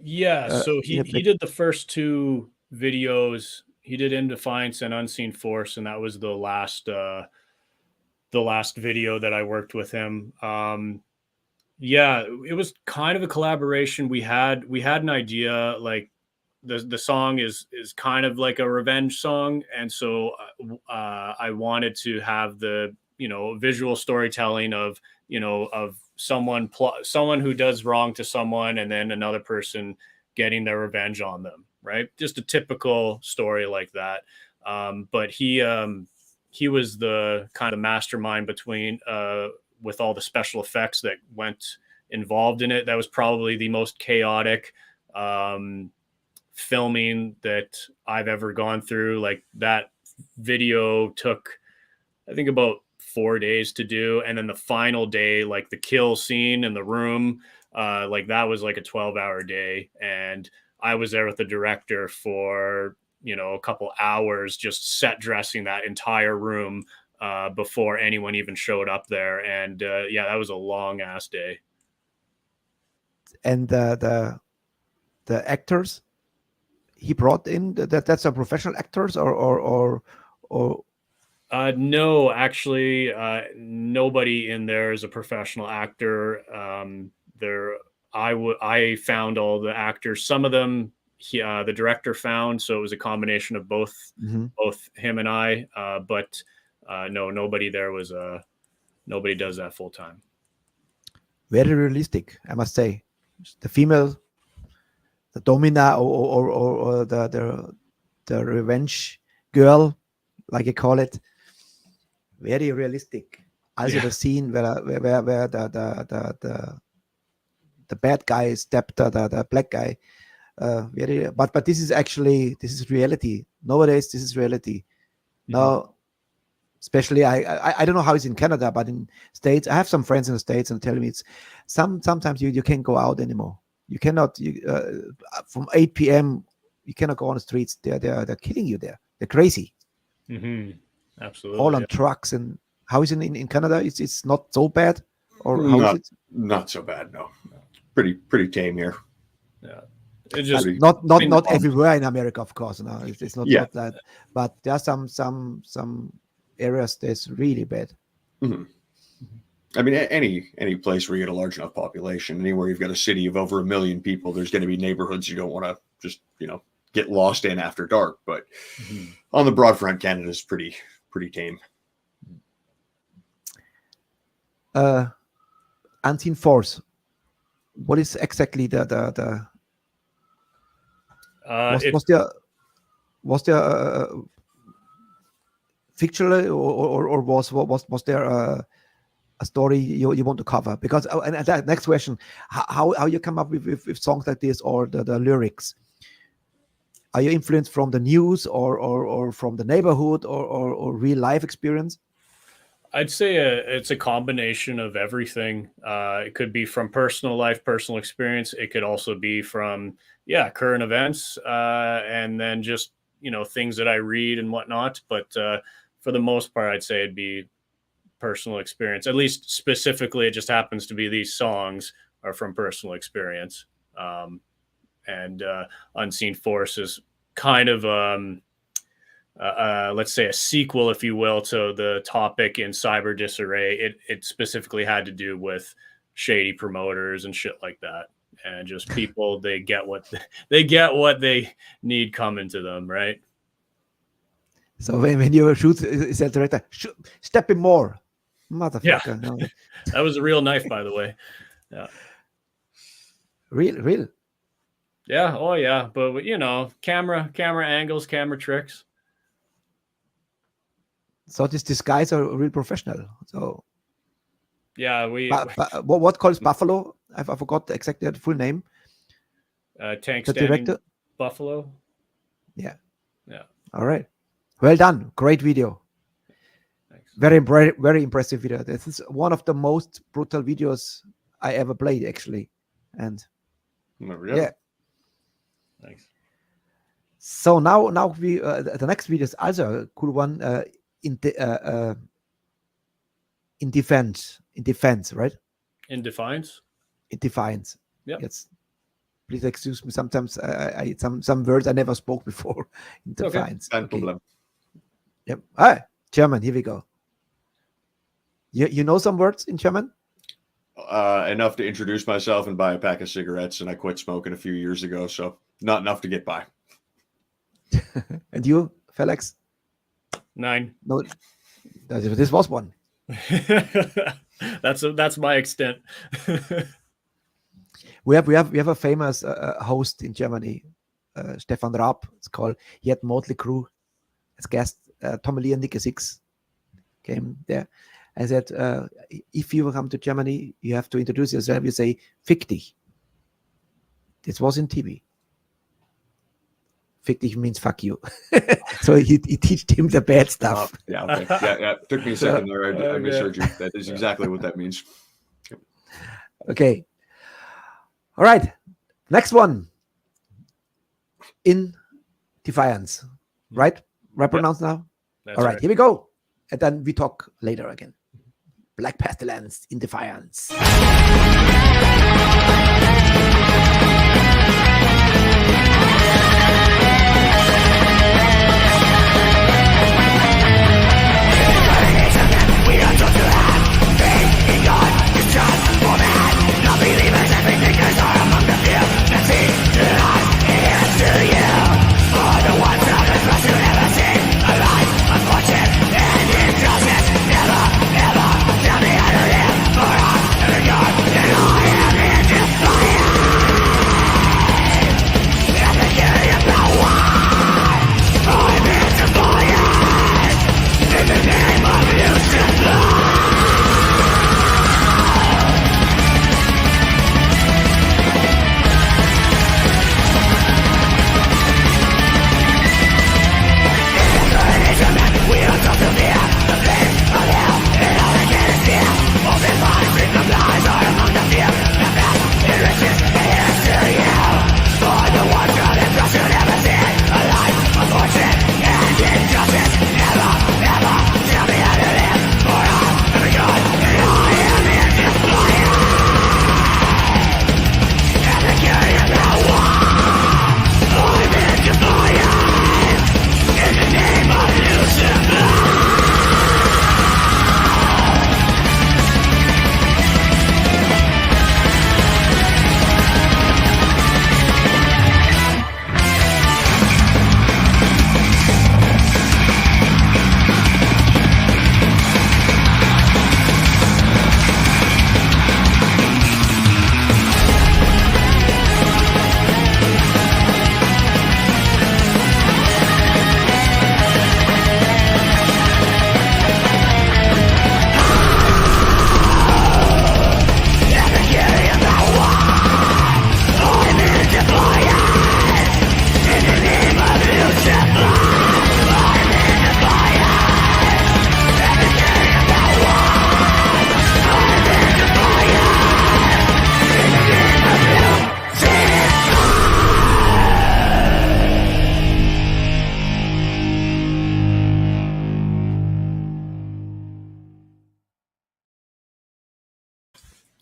Yeah, so he did the first two videos. He did In Defiance and Unseen Force, and that was the last video that I worked with him. Yeah, it was kind of a collaboration. We had an idea, like the song is kind of like a revenge song, and so I wanted to have the visual storytelling of someone who does wrong to someone and then another person getting their revenge on them, right? Just a typical story like that. But he was the kind of mastermind between with all the special effects that went involved in it. That was probably the most chaotic filming that I've ever gone through. Like that video took, I think, about 4 days to do. And then the final day, like the kill scene in the room, like that was like a 12-hour day. And I was there with the director for, a couple hours, just set dressing that entire room before anyone even showed up there. And yeah, that was a long ass day. And the actors he brought in, that's a professional actors or no, actually, nobody in there is a professional actor. I found all the actors. Some of them, the director found, so it was a combination of both him and I. But no, nobody there was nobody does that full time. Very realistic, I must say. The female, the domina, or the revenge girl, like you call it. Very realistic. Also the scene where the bad guy stepped the black guy. But this is reality. Nowadays, this is reality. Mm-hmm. Now, especially I don't know how it's in Canada, but in States, I have some friends in the States and tell me it's sometimes you can't go out anymore. You cannot from 8 p.m. you cannot go on the streets. They're killing you there. They're crazy. Mm-hmm. Absolutely. All on trucks. And how is it in Canada? It's not so bad, or how is it? Not so bad, no. Pretty tame here. Yeah, it just Not everywhere in America, of course. No, it's not, Yeah. not that, but there are some areas that's really bad. Mhm. I mean, any place where you get a large enough population, anywhere you've got a city of over 1 million people, there's going to be neighborhoods you don't want to just get lost in after dark. But on the broad front, Canada's pretty tame. Unseen force. What is exactly the was there fictional or was there a story you want to cover? Because and that next question, how you come up with songs like this, or the lyrics? Are you influenced from the news or from the neighborhood or real life experience? I'd say it's a combination of everything. It could be from personal life, personal experience. It could also be from current events, and then just things that I read and whatnot. But for the most part, I'd say it'd be personal experience. At least specifically, it just happens to be these songs are from personal experience. And Unseen Force is kind of let's say a sequel, if you will, to the topic in Cyber Disarray. It specifically had to do with shady promoters and shit like that, and just people they get what they need coming to them, right? So when you shoot, is that director, step in more, motherfucker. Yeah. No. That was a real knife, by the way. Yeah. Real. Yeah. Oh yeah. But camera angles, camera tricks. So these guys are real professional. So yeah, what calls Buffalo? I forgot exactly the full name. Tank the Standing director? Buffalo. Yeah. All right. Well done. Great video. Thanks. Very impressive video. This is one of the most brutal videos I ever played, actually. And yeah. Thanks. So now we the next video is also a cool one. In defense, right? In Defiance. In Defiance. Yeah. Yes. Please excuse me. Sometimes I some words I never spoke before. In Defiance. Okay. Problem. Yep. Ah, German. Here we go. You know some words in German? Enough to introduce myself and buy a pack of cigarettes, and I quit smoking a few years ago, so not enough to get by. And you, Felix? 9. No, this was one. That's my extent. we have a famous host in Germany, Stefan Raab. It's called. He had Motley Crue as guest. Tommy Lee and Nicky Six came there. I said, if you come to Germany, you have to introduce yourself. You say, "Fick dich." This was in TV. Fick dich means fuck you. So he teached him the bad stuff. Yeah, okay. Yeah. Took me a second there. I misheard you. That is exactly what that means. Okay. All right. Next one. In Defiance. Right pronounced now? That's all right, here we go. And then we talk later again. Black Pestilence in Defiance.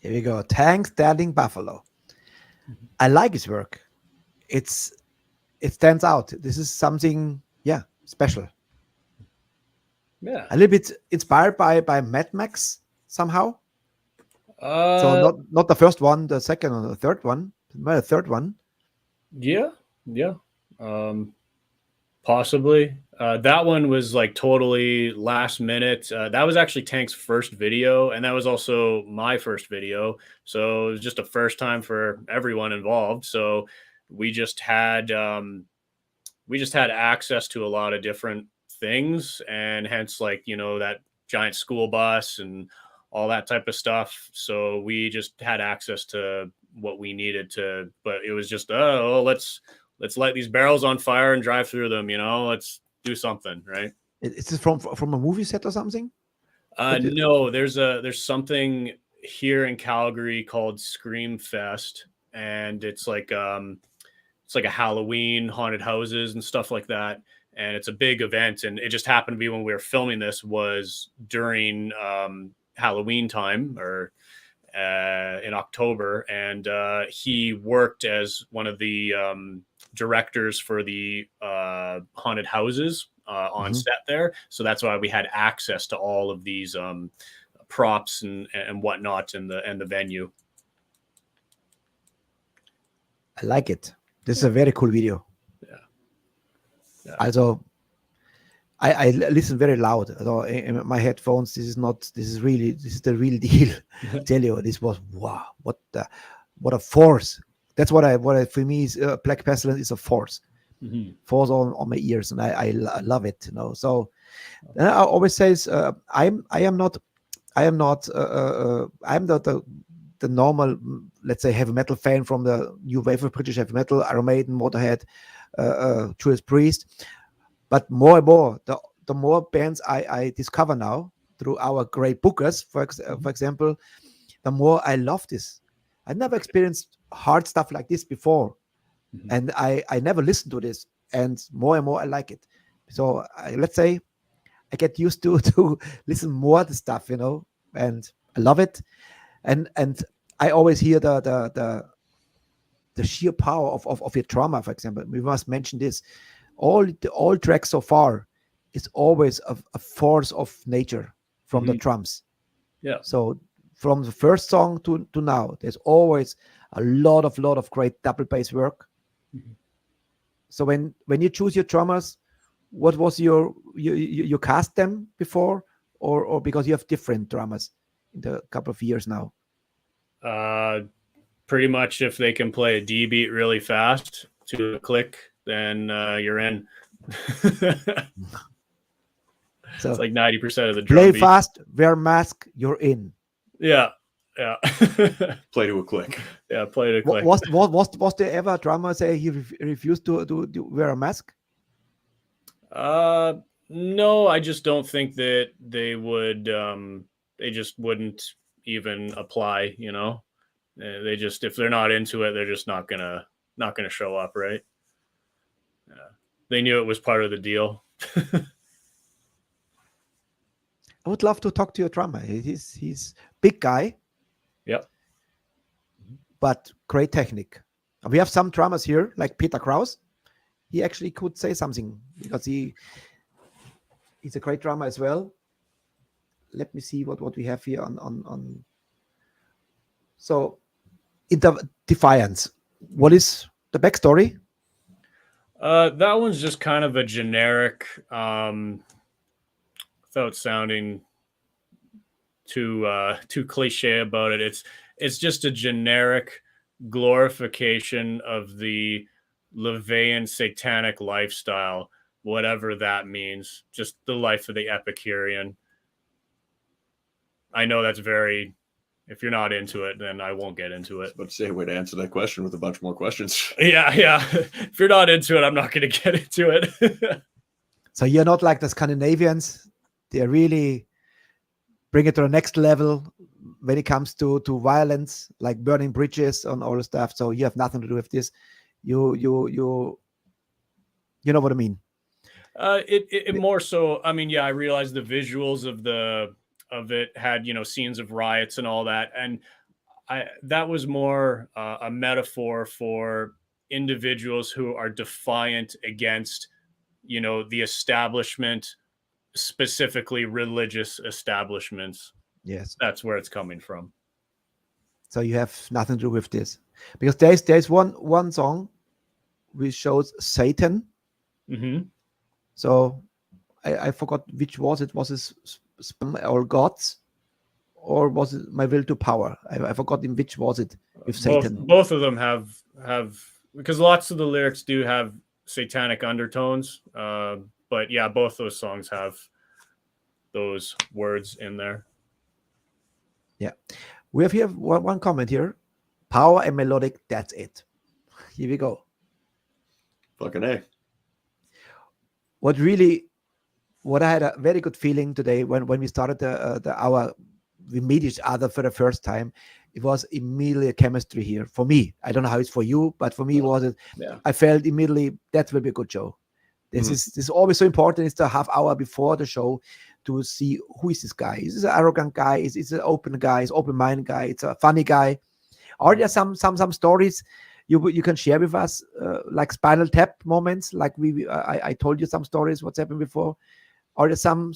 Here we go. Tank Standing Buffalo. I like his work. It stands out. This is something, special. Yeah. A little bit inspired by Mad Max somehow. So not the first one, the second or the third one. The third one. Yeah. Possibly. That one was like totally last minute. That was actually Tank's first video, and that was also my first video. So it was just a first time for everyone involved. So we just had access to a lot of different things, and hence that giant school bus and all that type of stuff. So we just had access to what we needed to, but it was just, let's light these barrels on fire and drive through them. Let's do something, right? Is this from a movie set or something? No, there's something here in Calgary called Scream Fest, and it's like a Halloween haunted houses and stuff like that. And it's a big event, and it just happened to be when we were filming this was during Halloween time or in October, and he worked as one of the directors for the haunted houses on set there. So that's why we had access to all of these props and whatnot in the venue. I like it. This is a very cool video. Yeah. Also, I listen very loud. So in my headphones, this is the real deal. I tell you, this was wow. What a force. That's what I for me is Black Pestilence is a force. Force on my ears, and I love it. So and I always says I'm not the normal, let's say, heavy metal fan from the new wave of British heavy metal, Iron Maiden, Motorhead, Judas Priest. But more and more, the more bands I discover now through our great bookers, for example, the more I love this. I never experienced hard stuff like this before. And I never listened to this. And more I like it. So let's say I get used to listen more to stuff, and I love it. And I always hear the sheer power of your drama, for example. We must mention this. All tracks so far is always a force of nature from the drums. Yeah. So from the first song to now, there's always a lot of great double bass work. So when you choose your drummers, what was you cast them before, or because you have different drummers in the couple of years now? Pretty much if they can play a D beat really fast to a click, then you're in. So it's like 90% of the drum play beat. Fast, wear mask, you're in. Yeah. Play to a click. Yeah, play to a click. Was there ever a drummer say he refused to wear a mask? No, I just don't think that they would. They just wouldn't even apply. They just, if they're not into it, they're just not gonna show up, right? Yeah. They knew it was part of the deal. I would love to talk to your drummer. He's big guy. Yep. But great technique. We have some drummers here, like Peter Krause. He actually could say something because he's a great drummer as well. Let me see what we have here on. So, in the Defiance, what is the backstory? That one's just kind of a generic, without sounding too cliche about it. It's just a generic glorification of the Levian satanic lifestyle, whatever that means. Just the life of the Epicurean. I know that's very. If you're not into it, then I won't get into it. But say a way to answer that question with a bunch more questions. Yeah. If you're not into it, I'm not going to get into it. So you're not like the Scandinavians. They really bring it to the next level when it comes to violence, like burning bridges and all the stuff. So you have nothing to do with this. You know what I mean? It more so. I mean, yeah, I realized the visuals of it had, scenes of riots and all that. And that was more a metaphor for individuals who are defiant against, the establishment, specifically religious establishments. Yes. That's where it's coming from. So you have nothing to do with this, because there's one song which shows Satan. Mm-hmm. So I forgot which was it. Was it or gods, or was it my will to power? I forgot in which was it with Satan. Both of them have because lots of the lyrics do have satanic undertones. But yeah, both those songs have those words in there. Yeah. We have here one comment here. Power and melodic, that's it. Here we go. Fucking A. What I had a very good feeling today when we started the hour, we meet each other for the first time. It was immediately a chemistry here for me. I don't know how it's for you, but for me, I felt immediately that will be a good show. This is always so important. It's the half hour before the show to see who is this guy. Is this an arrogant guy? Is it an open guy? Is open-minded guy? It's a funny guy. Are there some stories you can share with us, like Spinal Tap moments? Like I told you some stories. What's happened before? Are there some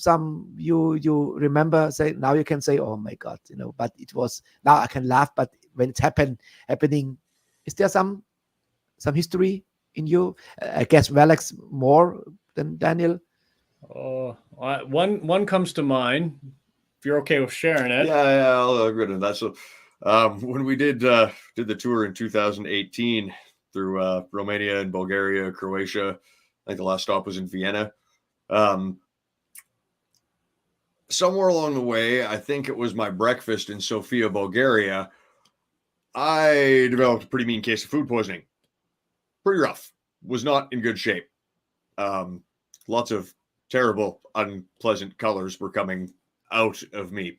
you remember? Say now you can say, oh my God, But it was now I can laugh. But when it's happening, is there some history in you? I guess Alex more than Daniel. Oh, one comes to mind. If you're okay with sharing it. Yeah, I'll agree to that. So, when we did the tour in 2018 through Romania and Bulgaria, Croatia, I think the last stop was in Vienna. Somewhere along the way, I think it was my breakfast in Sofia, Bulgaria, I developed a pretty mean case of food poisoning. Pretty rough. Was not in good shape. Lots of terrible, unpleasant colors were coming out of me.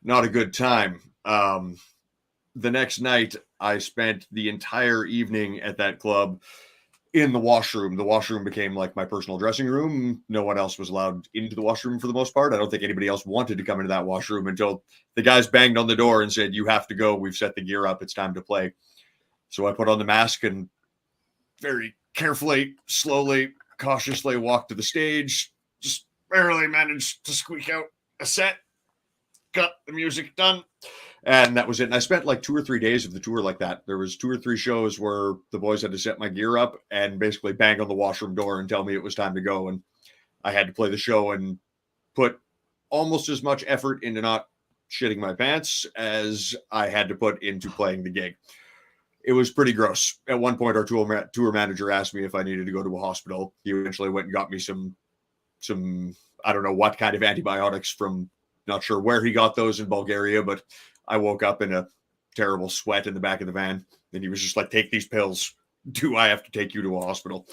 Not a good time. The next night, I spent the entire evening at that club in the washroom. The washroom became like my personal dressing room. No one else was allowed into the washroom for the most part. I don't think anybody else wanted to come into that washroom until the guys banged on the door and said, you have to go. We've set the gear up. It's time to play. So I put on the mask and very carefully, slowly, cautiously walked to the stage. Just barely managed to squeak out a set. Got the music done. And that was it. And I spent like 2 or 3 days of the tour like that. There was 2 or 3 shows where the boys had to set my gear up and basically bang on the washroom door and tell me it was time to go. And I had to play the show and put almost as much effort into not shitting my pants as I had to put into playing the gig. It was pretty gross. At one point, our tour manager asked me if I needed to go to a hospital. He eventually went and got me some I don't know what kind of antibiotics from, not sure where he got those in Bulgaria, but I woke up in a terrible sweat in the back of the van, and he was just like, take these pills. Do I have to take you to a hospital?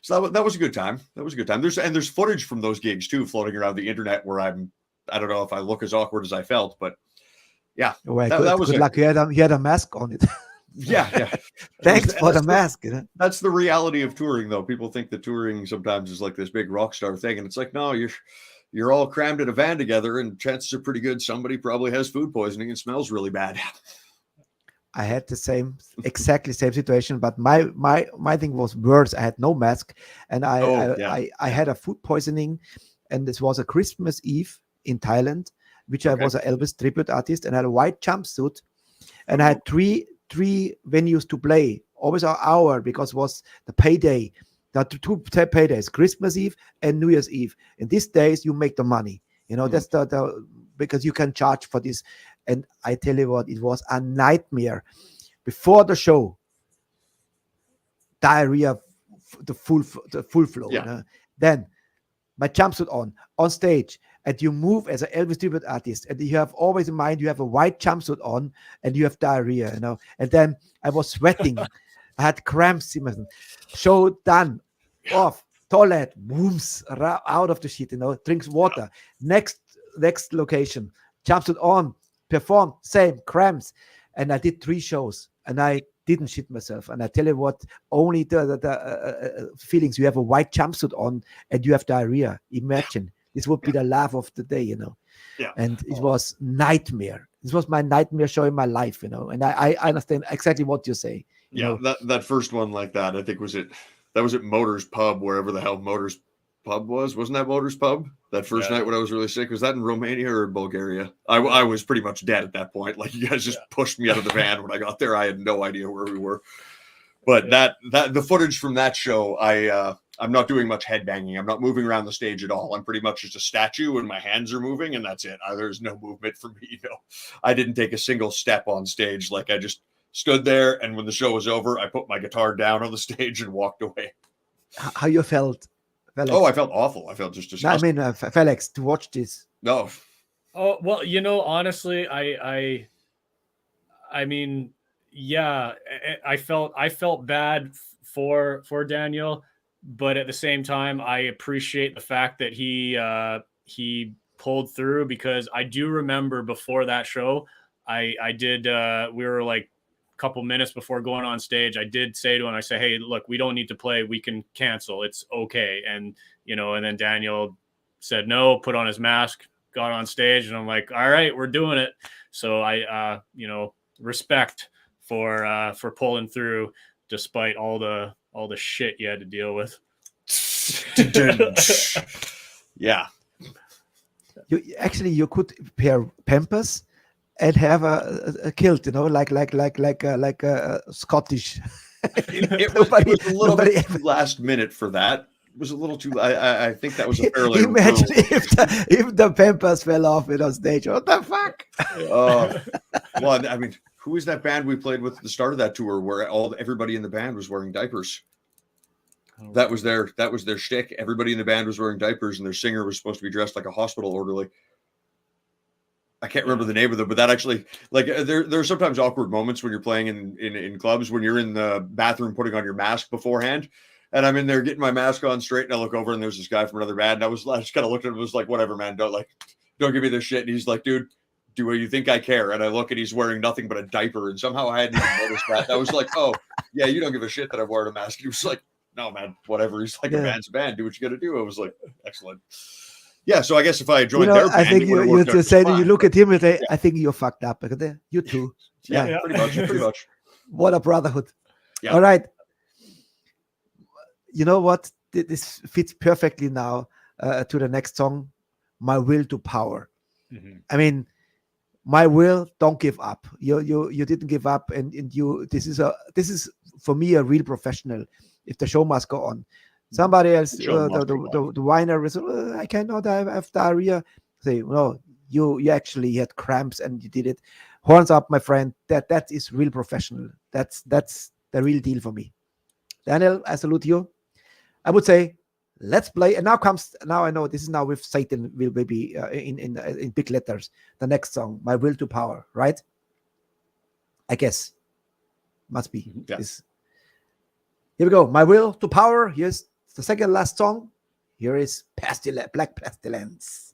So that was a good time. That was a good time. There's footage from those gigs too, floating around the internet where I don't know if I look as awkward as I felt, but yeah, well, that was good luck. You had a mask on it. Yeah. Thanks for the mask. That's the reality of touring, though. People think that touring sometimes is like this big rock star thing, and it's like, no, you're all crammed in a van together, and chances are pretty good somebody probably has food poisoning and smells really bad. I had the exactly same situation, but my thing was worse. I had no mask, and I had a food poisoning, and this was a Christmas Eve in Thailand, which I was an Elvis tribute artist, and I had a white jumpsuit, and I had three venues to play, always an hour, because it was the payday. There are 2 paydays, Christmas Eve and New Year's Eve. In these days, you make the money. That's the because you can charge for this. And I tell you what, it was a nightmare. Before the show, diarrhea, the full flow. Yeah. Then my jumpsuit on stage, and you move as an Elvis tribute artist, and you have always in mind you have a white jumpsuit on, and you have diarrhea. And then I was sweating. I had cramps in my show done. Off toilet, booms out of the shit, drinks water. Next location, jumpsuit on, perform, same cramps, and I did 3 shows, and I didn't shit myself. And I tell you what, only the feelings. You have a white jumpsuit on, and you have diarrhea. Imagine this would be the laugh of the day, Yeah. And it was nightmare. this was my nightmare show in my life, you know. And I understand exactly what you say. You know? That first one like that, I think that was at Motors Pub, wherever the hell Motors Pub was. Wasn't that Motors Pub? That first night when I was really sick, was that in Romania or Bulgaria? I was pretty much dead at that point. Like, you guys just pushed me out of the van when I got there. I had no idea where we were. But that the footage from that show, I'm not doing much headbanging. I'm not moving around the stage at all. I'm pretty much just a statue and my hands are moving and that's it. There's no movement for me. I didn't take a single step on stage. Like, I just stood there, and when the show was over, I put my guitar down on the stage and walked away. How you felt, Felix? Oh, I felt awful. I felt just disgusting. I mean, Felix, to watch this. No. Oh, well, you know, honestly, I mean, yeah, I felt bad for Daniel, but at the same time, I appreciate the fact that he pulled through, because I do remember before that show, I did, we were like a couple minutes before going on stage, I did say to him, I say, hey, look, we don't need to play. We can cancel. It's okay. And, you know, and then Daniel said no, put on his mask, got on stage, and I'm like, all right, we're doing it. So I, you know, respect for pulling through despite all the shit you had to deal with. Yeah. You could pair Pampers and have a kilt, you know, like a Scottish. It was a little bit too last minute for that. It was a little too. I think that was a fairly. Imagine if the Pampers fell off on stage. What the fuck? Well, I mean, who is that band we played with at the start of that tour, where everybody in the band was wearing diapers? That was their shtick. Everybody in the band was wearing diapers, and their singer was supposed to be dressed like a hospital orderly. I can't remember the name of them, but that actually, like, there are sometimes awkward moments when you're playing in clubs, when you're in the bathroom putting on your mask beforehand, and I'm in there getting my mask on straight, and I look over and there's this guy from another band, and I just kind of looked at him and was like, whatever, man, don't give me this shit. And he's like, dude, do you think I care? And I look, and he's wearing nothing but a diaper, and somehow I hadn't even noticed that. I was like, oh yeah, you don't give a shit that I've worn a mask. He was like, no, man, whatever. He's like, a band's a band. Do what you got to do. I was like, excellent. Yeah, so I guess if I joined their band, I think you just say that you look at him and say, I think you're fucked up. You too. Yeah, pretty much. What a brotherhood. Yeah. All right. You know what? This fits perfectly now to the next song, My Will to Power. Mm-hmm. I mean, my will, don't give up. You didn't give up, and you. This is for me a real professional. If the show must go on. Somebody else, the whiner is, I cannot, I have diarrhea. Say, no, you actually had cramps and you did it. Horns up, my friend. That is real professional. That's the real deal for me. Daniel, I salute you. I would say, let's play. And now I know this is now with Satan will be in big letters. The next song, My Will to Power, right? I guess. Must be. Yeah. Here we go. My Will to Power. Here's the second last song. Here is Black Pestilence.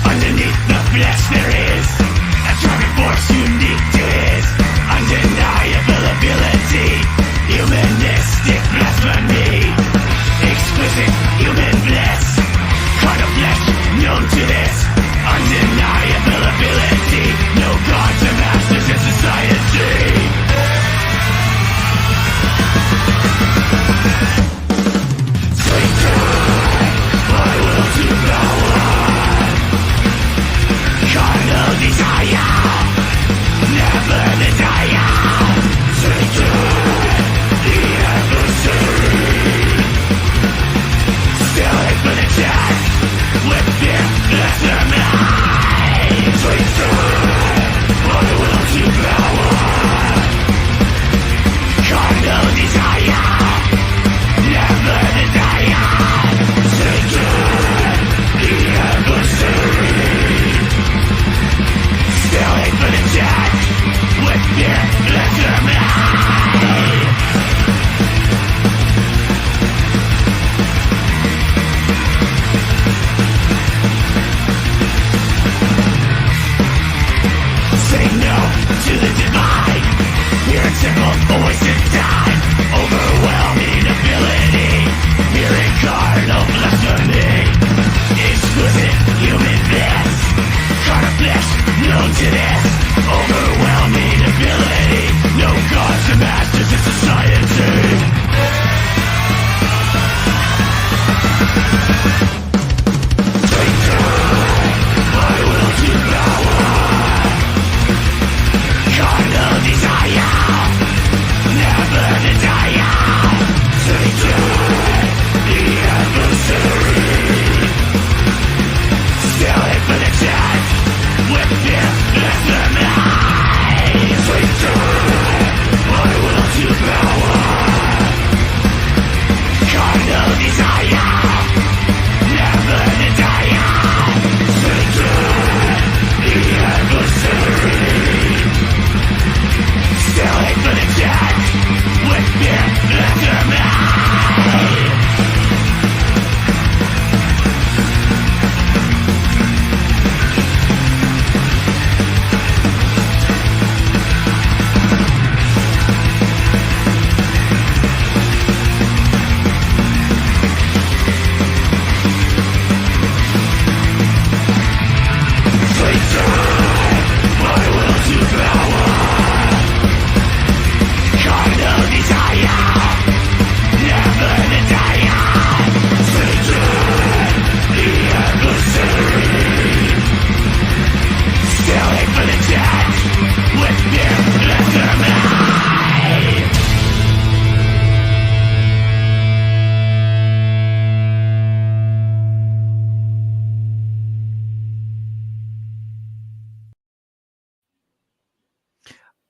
Underneath the flesh there is a driving force unique to his undeniable ability. Humanistic blasphemy. Exquisite human bliss. Kind of flesh known to this undeniable ability. No gods or masters, it's a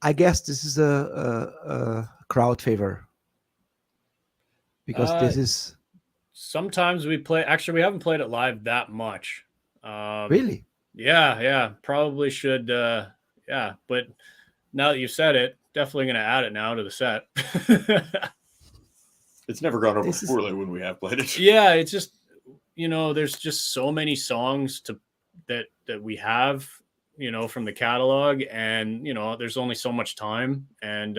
I guess this is a crowd favor because this is sometimes we play. Actually, we haven't played it live that much. really. Yeah, probably should. Yeah, but now that you said it, definitely going to add it now to the set. It's never gone over poorly when we have played it. Yeah, it's just, there's just so many songs that we have, from the catalog, and there's only so much time, and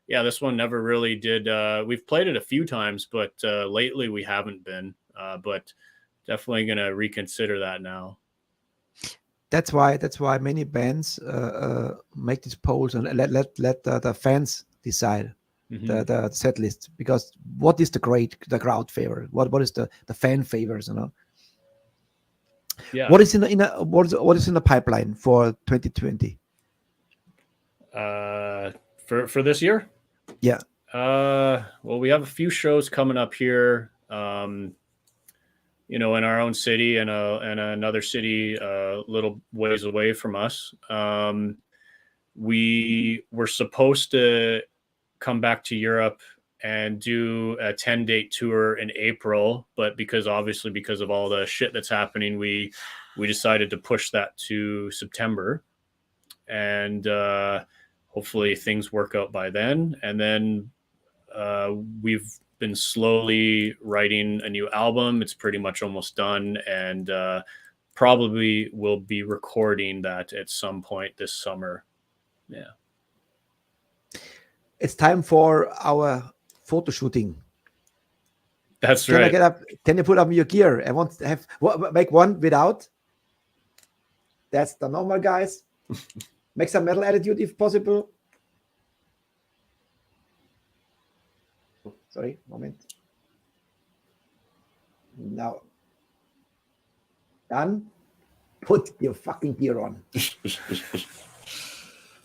yeah, this one never really did. We've played it a few times, but lately we haven't been. But definitely going to reconsider that now. That's why many bands make these polls and let the fans decide the set list, because what is the crowd favor? What is the fan favors? Yeah. What is in the pipeline for 2020? For this year? Yeah. Well, we have a few shows coming up here. In our own city and another city a little ways away from us. We were supposed to come back to Europe and do a 10-date tour in April, but because of all the shit that's happening, we decided to push that to September, and hopefully things work out by then. And then we've been slowly writing a new album. It's pretty much almost done, and probably will be recording that at some point this summer. Yeah. It's time for our photo shooting. That's right. Can you put up your gear? I want to make one without. That's the normal guys. Make some metal attitude if possible. Sorry, moment. Now, done. Put your fucking gear on.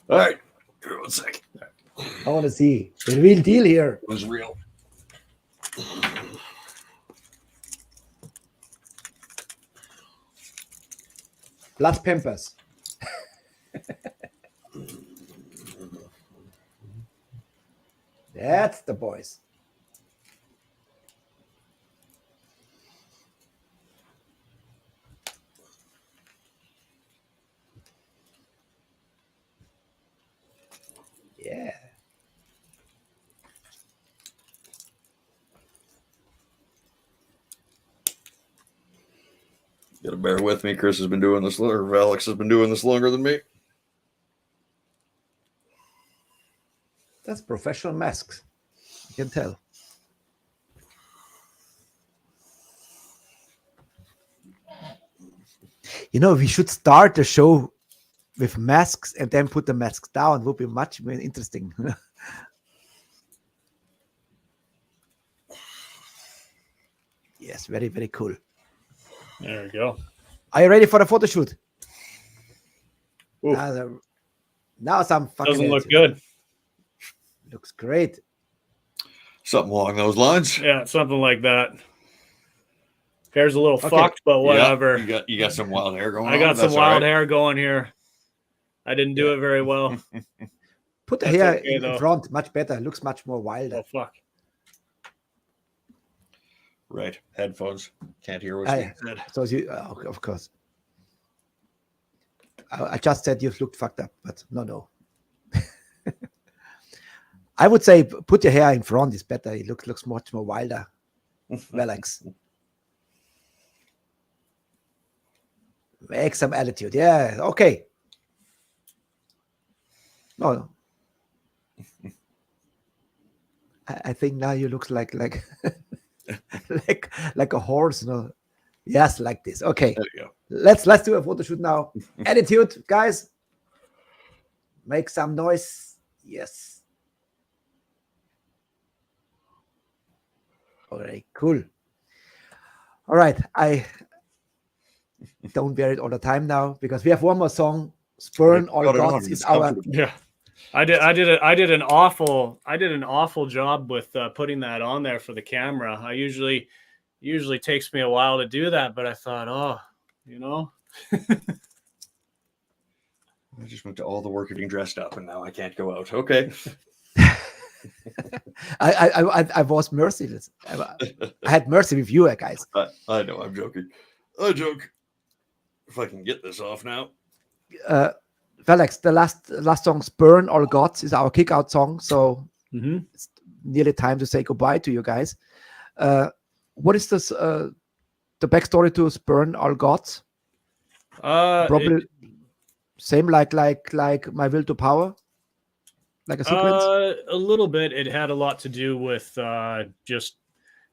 All right, give me 1 second. I want to see the real deal here. It was real. Blood Pampers. That's the boys. Yeah. You gotta bear with me. Chris has been doing this, or Alex has been doing this longer than me. That's professional masks. You can tell. We should start the show with masks and then put the masks down. It would be much more interesting. Yes, very, very cool. There we go. Are you ready for the photo shoot? Ooh. Now some fucking Doesn't look good. Looks great. Something along those lines. Yeah, something like that. Hair's a little fucked, but whatever. Yeah, you got some wild hair going on. I got some wild hair going here. I didn't do it very well. Put the hair in front, much better. It looks much more wilder. Oh, fuck. Right. Headphones. Can't hear what's being said. So of course. I just said you looked fucked up, but no. I would say put your hair in front is better. It looks much more wilder. Relax. Make some attitude. Yeah. Okay. No. I think now you look like like a horse. No. Yes, like this. Okay. There you go. Let's do a photo shoot now. Attitude, guys. Make some noise. Yes. All right, cool. All right, I don't wear it all the time now because we have one more song. Spurn All Gods is our. Yeah, I did an awful job with putting that on there for the camera. I usually takes me a while to do that, but I thought, I just went to all the work of being dressed up, and now I can't go out. Okay. I was merciless. I had mercy with you, guys. I know, I'm joking. I joke. If I can get this off now. Felix, the last song, "Burn All Gods," is our kick-out song. So it's nearly time to say goodbye to you guys. What is this? The backstory to "Burn All Gods"? Probably same like "My Will to Power," like a sequence. A little bit. It had a lot to do with just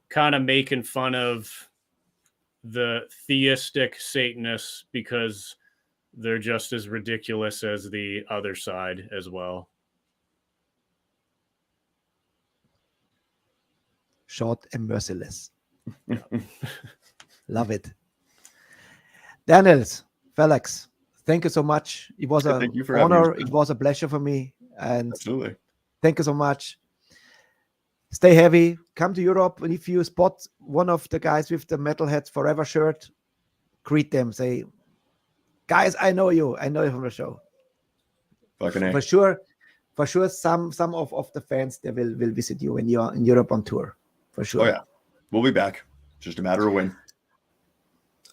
kind of making fun of the theistic Satanists because they're just as ridiculous as the other side as well. Short and merciless. Yeah. Love it. Daniels, Felix, thank you so much. It was an honor. It was a pleasure for me. And absolutely. Thank you so much. Stay heavy. Come to Europe. And if you spot one of the guys with the Metalheads Forever shirt, greet them. Say, guys, I know you. I know you from the show. Fucking A. For sure, some of the fans, they will visit you when you're in Europe on tour. For sure. Oh, yeah. We'll be back. Just a matter of when.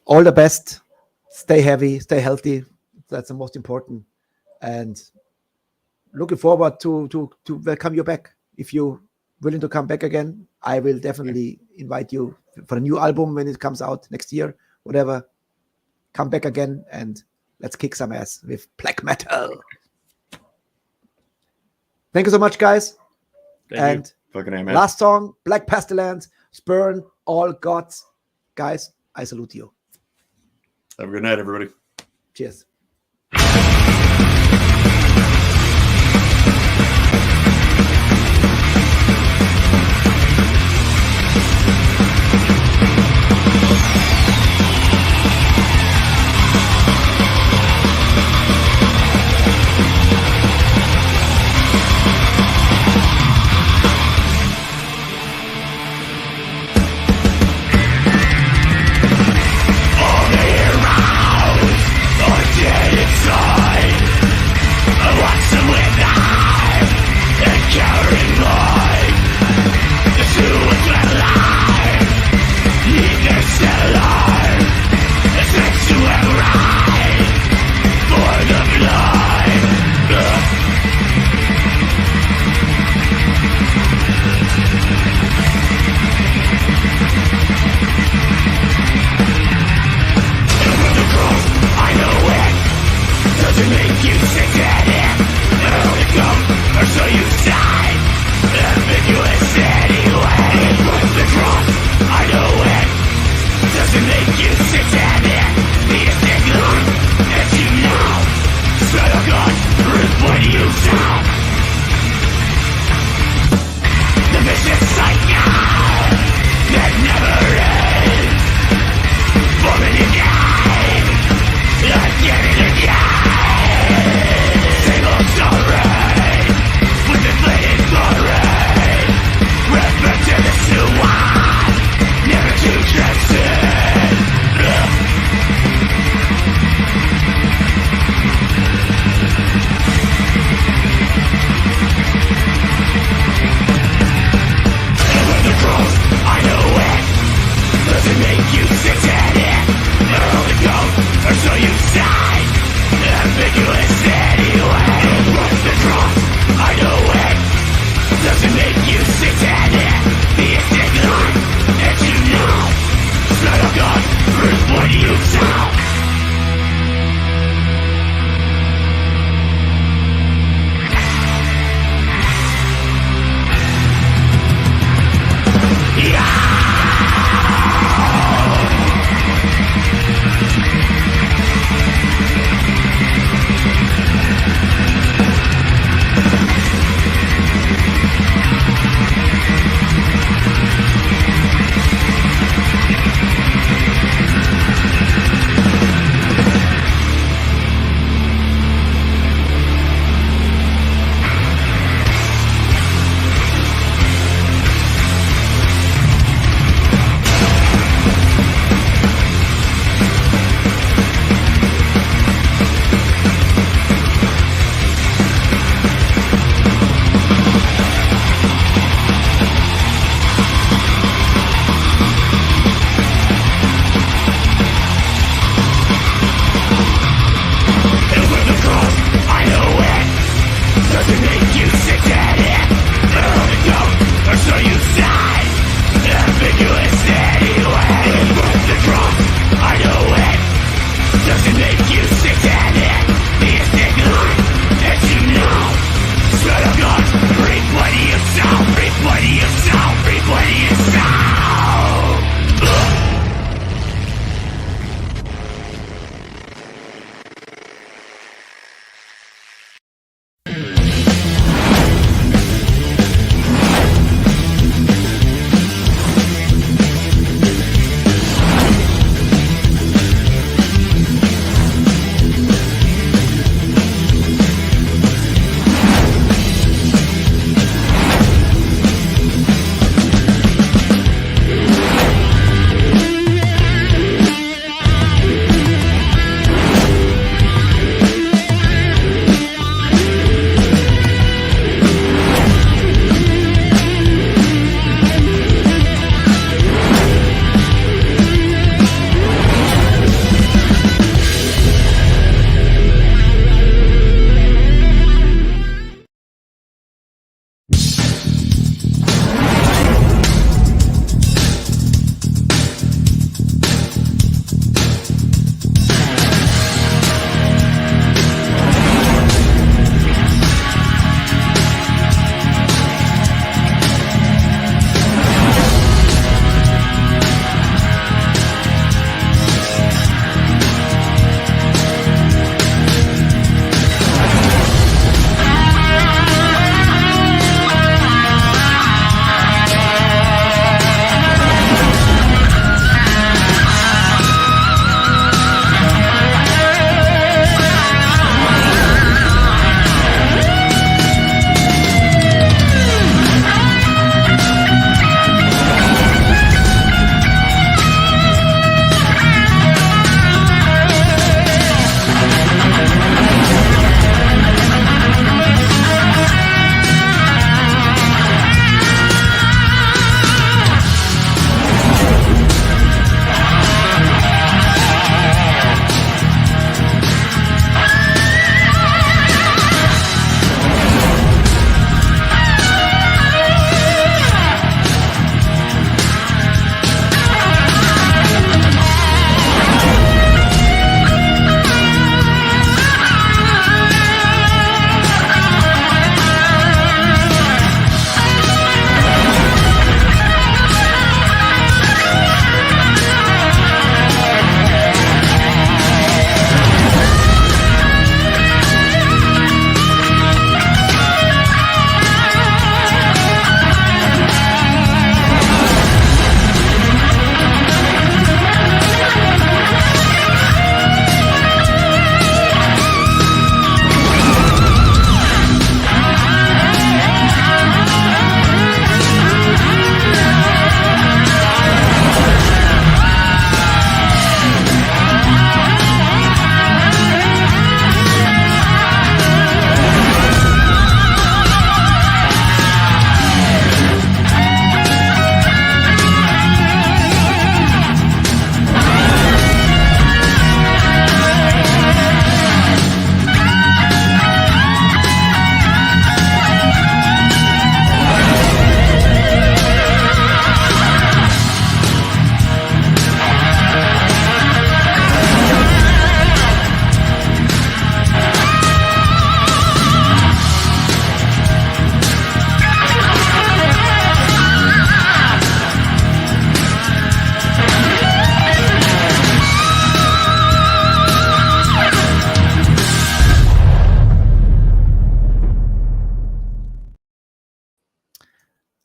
All the best. Stay heavy. Stay healthy. That's the most important. And looking forward to welcome you back. If you're willing to come back again, I will definitely invite you for a new album when it comes out next year, whatever. Come back again and let's kick some ass with black metal. Thank you so much, guys. Thank you. Fucking amen. Last song, Black Pestilence, "Burn All Gods." Guys, I salute you. Have a good night, everybody. Cheers.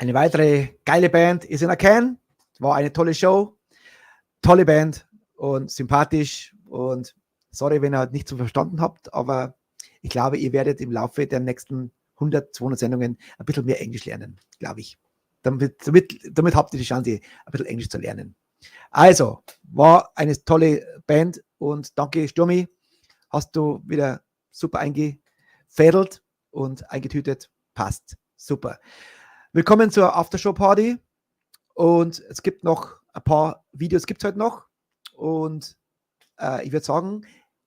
Eine weitere geile Band ist in Can. War eine tolle Show. Tolle Band und sympathisch. Und sorry, wenn ihr nicht so verstanden habt, aber ich glaube, ihr werdet im Laufe der nächsten 100, 200 Sendungen ein bisschen mehr Englisch lernen, glaube ich. Damit habt ihr die Chance, ein bisschen Englisch zu lernen. Also, war eine tolle Band und danke, Sturmi. Hast du wieder super eingefädelt und eingetütet. Passt. Super. Willkommen zur Aftershow-Party. Und es gibt noch ein paar Videos, gibt es heute noch. Und ich würde sagen,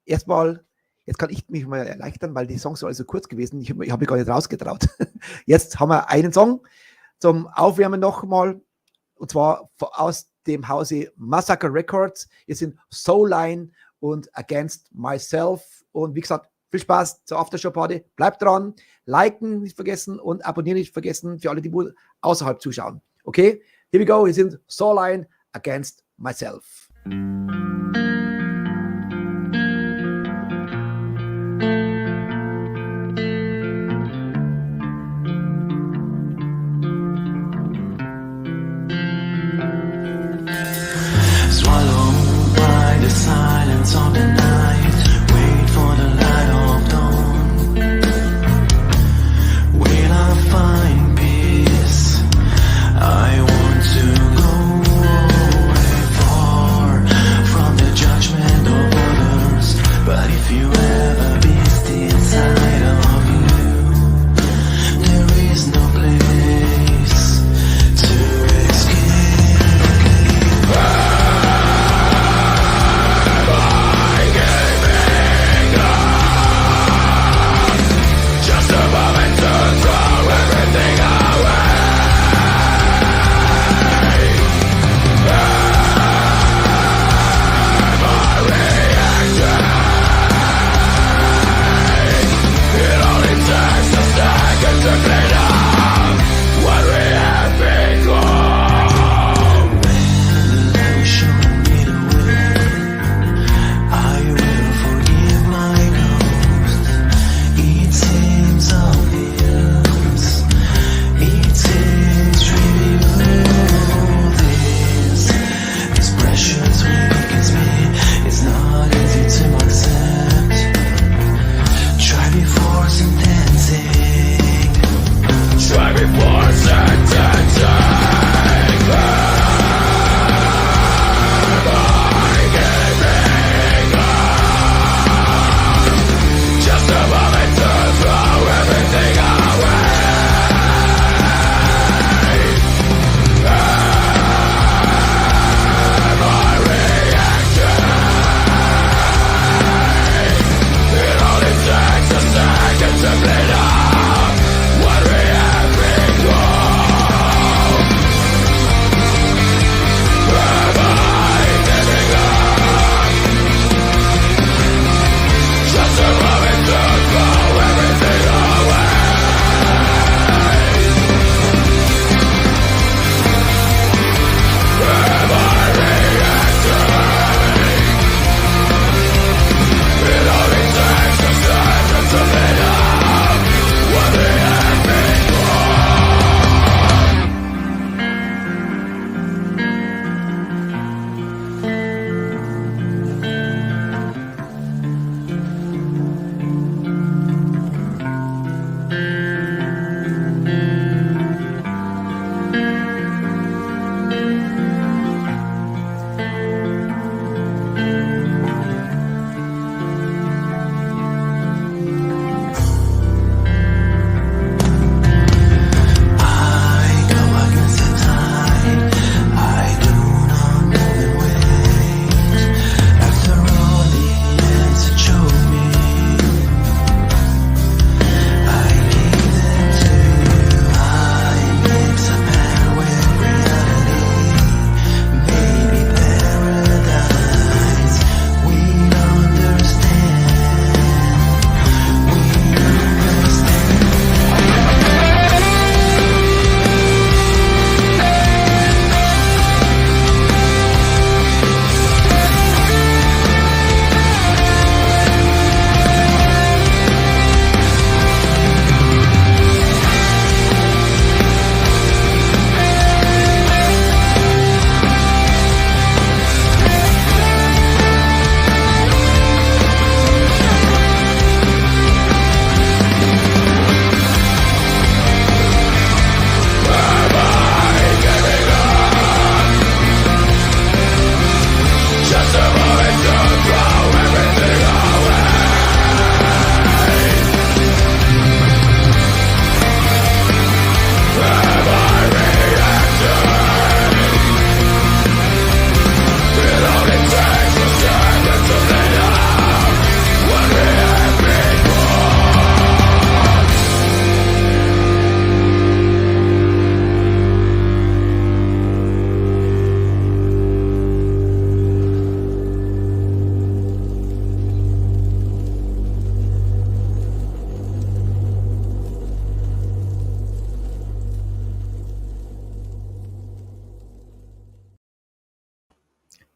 erstmal, jetzt kann ich mich mal erleichtern, weil die Songs sind also kurz gewesen. Ich habe mich gar nicht rausgetraut. Jetzt haben wir einen Song zum Aufwärmen nochmal. Und zwar aus dem Hause Massacre Records. Hier sind Soulline und Against Myself. Und wie gesagt, viel Spaß zur Aftershow-Party. Bleibt dran, liken nicht vergessen und abonnieren nicht vergessen für alle, die außerhalb zuschauen. Okay, here we go. Hier sind Soulline Against Myself. Silence of the night, wait for the light of dawn. Will I find peace? I want to go away far from the judgment of others. But if you ever beast inside of you, there is no place to escape.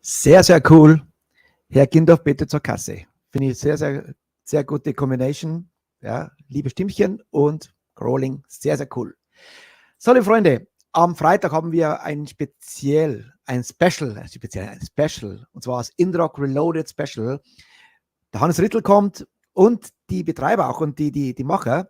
Sehr, sehr cool. Herr Gindorf, bitte zur Kasse. Finde ich sehr, sehr, sehr gute Combination. Ja, liebe Stimmchen und Crawling, sehr, sehr cool. So, liebe Freunde, am Freitag haben wir ein Special, und zwar das Indrock Reloaded Special. Der Hannes Rittel kommt und die Betreiber auch und die Macher.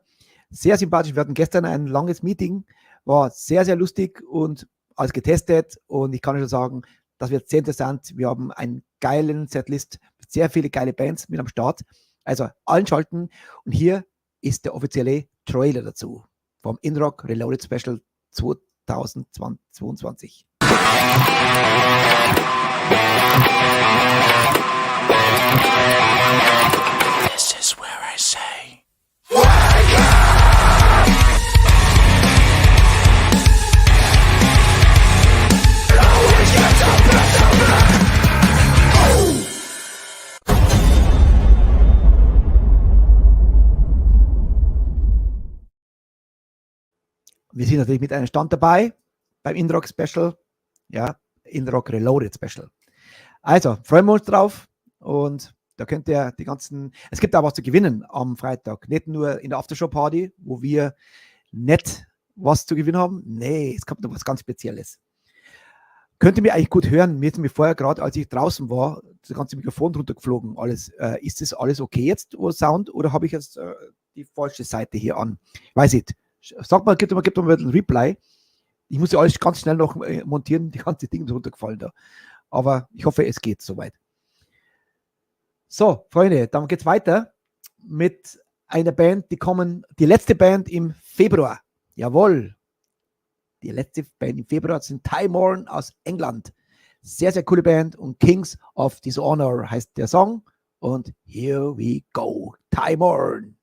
Sehr sympathisch. Wir hatten gestern ein langes Meeting, war sehr, sehr lustig und alles getestet und ich kann schon sagen, das wird sehr interessant. Wir haben einen geilen Setlist, sehr viele geile Bands mit am Start. Also allen schalten und hier ist der offizielle Trailer dazu vom Indrock Reloaded Special 2022. This is where I say. Wir sind natürlich mit einem Stand dabei beim Indrock Special, ja, Indrock Reloaded Special. Also, freuen wir uns drauf und da könnt ihr die ganzen, es gibt auch was zu gewinnen am Freitag, nicht nur in der Aftershow-Party, wo wir nicht was zu gewinnen haben, nee, es kommt noch was ganz Spezielles. Könnt ihr mich eigentlich gut hören? Mir ist mir vorher gerade, als ich draußen war, das ganze Mikrofon drunter geflogen. Alles, ist das alles okay jetzt, Sound, oder habe ich jetzt die falsche Seite hier an? Weiß nicht. Sag mal, gib mal ein Reply. Ich muss ja alles ganz schnell noch montieren, die ganzen Dinge sind runtergefallen da. Aber ich hoffe, es geht soweit. So, Freunde, dann geht's weiter mit einer Band, die letzte Band im Februar. Jawohl. Die letzte Band im Februar sind Time aus England. Sehr, sehr coole Band und Kings of Dishonor heißt der Song. Und here we go. Time.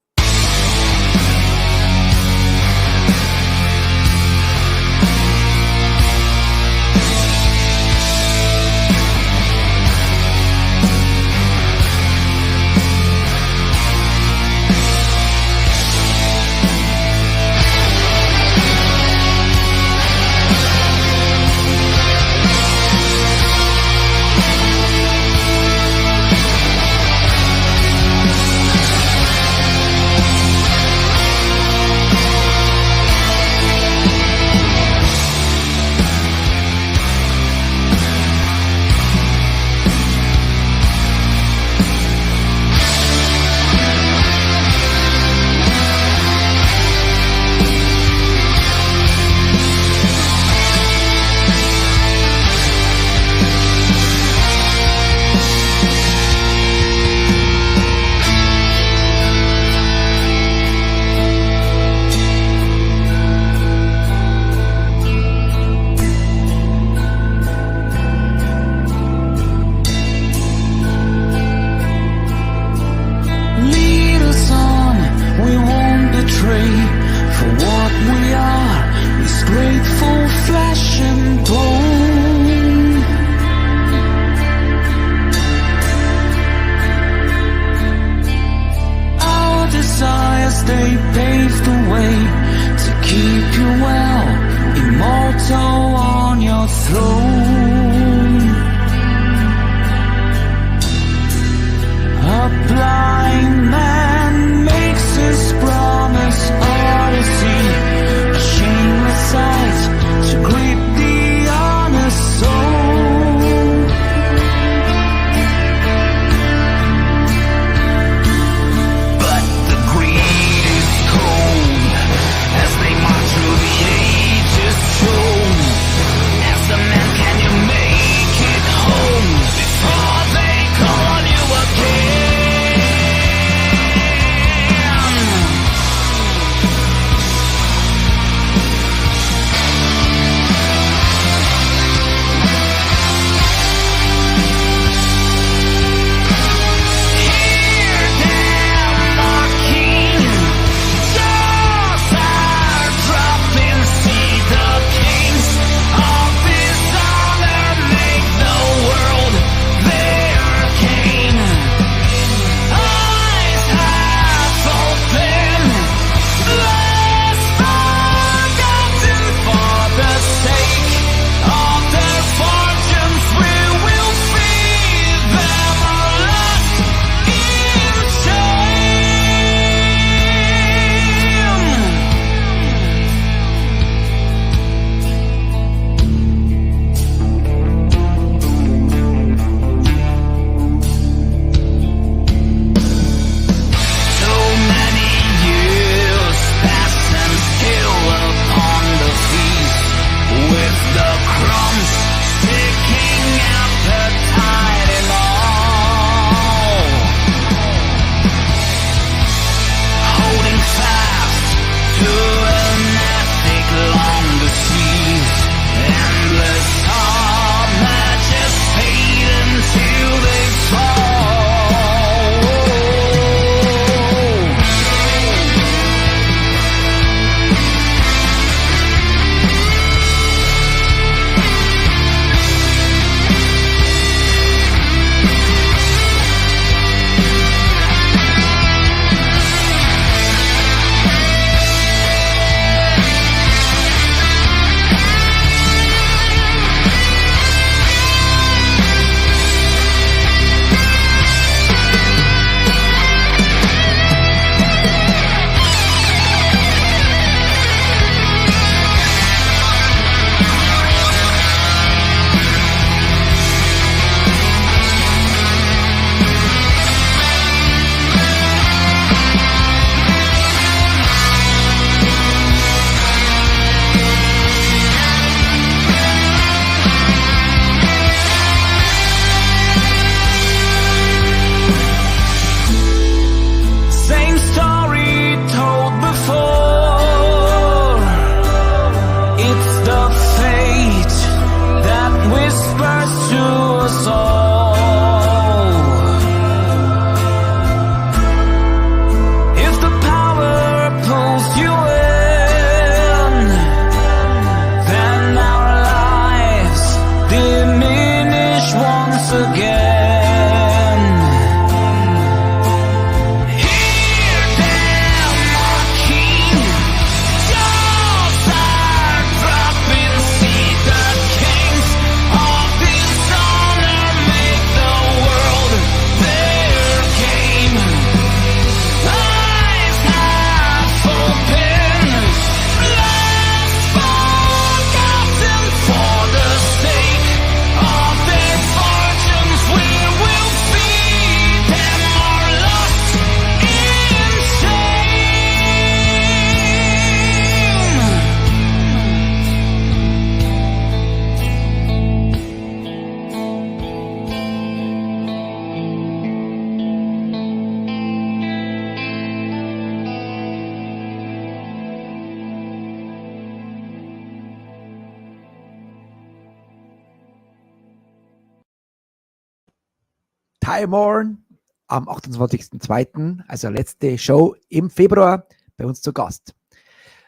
Time On am 28.02., also letzte Show im Februar, bei uns zu Gast.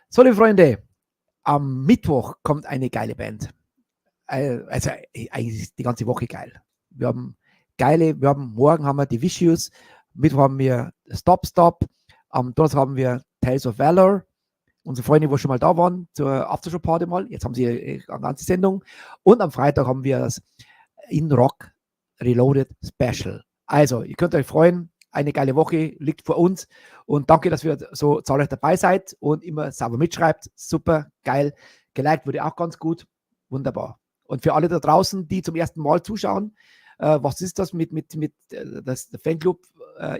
So, liebe Freunde, am Mittwoch kommt eine geile Band. Also eigentlich ist die ganze Woche geil. Morgen haben wir die Vicious, Mittwoch haben wir Stop Stop, am Donnerstag haben wir Tales of Valor, unsere Freunde, die schon mal da waren, zur Aftershow-Party mal, jetzt haben sie eine ganze Sendung, und am Freitag haben wir das In Rock Reloaded Special. Also, ihr könnt euch freuen, eine geile Woche liegt vor uns und danke, dass ihr so zahlreich dabei seid und immer sauber mitschreibt. Super, geil. Geliked wurde auch ganz gut. Wunderbar. Und für alle da draußen, die zum ersten Mal zuschauen, was ist das mit der Fanclub?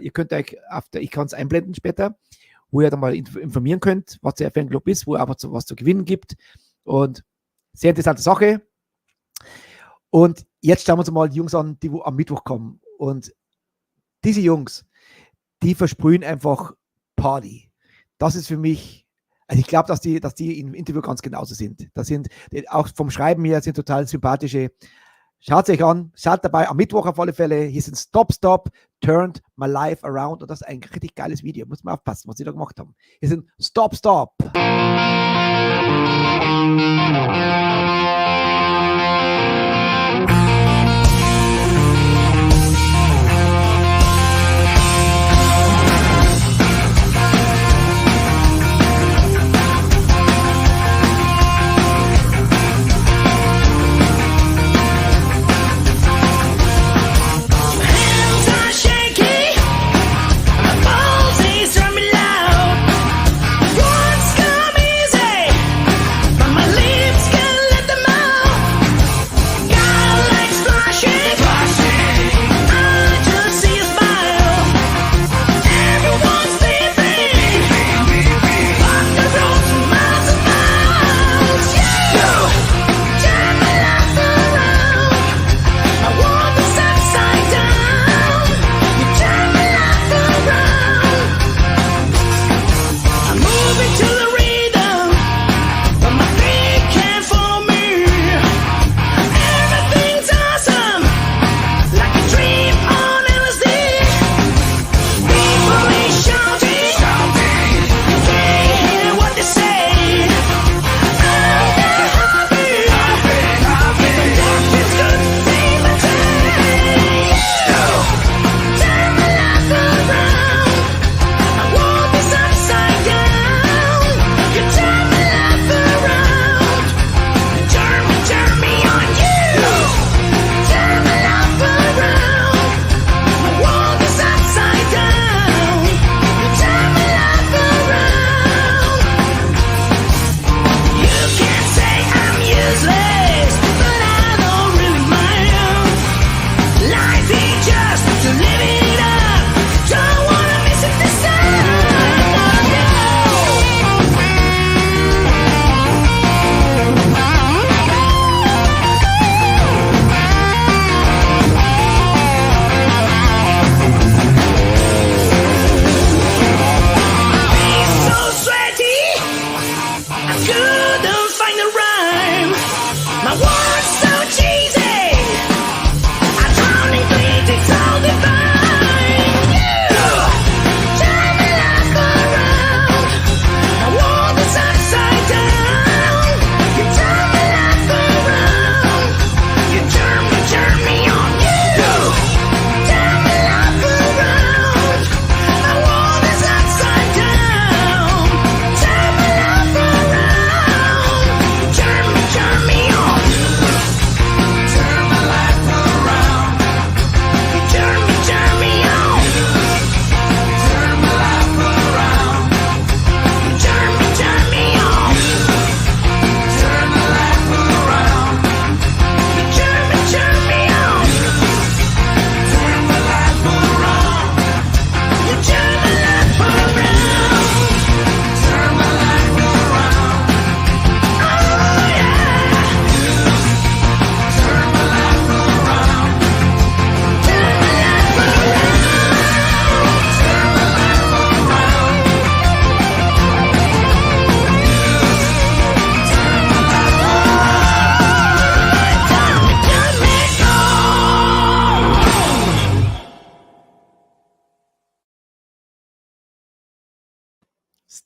Ihr könnt euch ich kann es einblenden später, wo ihr dann mal informieren könnt, was der Fanclub ist, wo es einfach was zu gewinnen gibt. Und sehr interessante Sache. Und jetzt schauen wir uns mal die Jungs an, die am Mittwoch kommen. Und diese Jungs, die versprühen einfach Party. Das ist für mich, also ich glaube, dass die im Interview ganz genauso sind. Das sind auch vom Schreiben her sind total sympathische. Schaut es euch an, schaut dabei am Mittwoch auf alle Fälle. Hier sind Stop Stop, Turned My Life Around, und das ist ein richtig geiles Video. Muss man aufpassen, was sie da gemacht haben. Hier sind Stop Stop.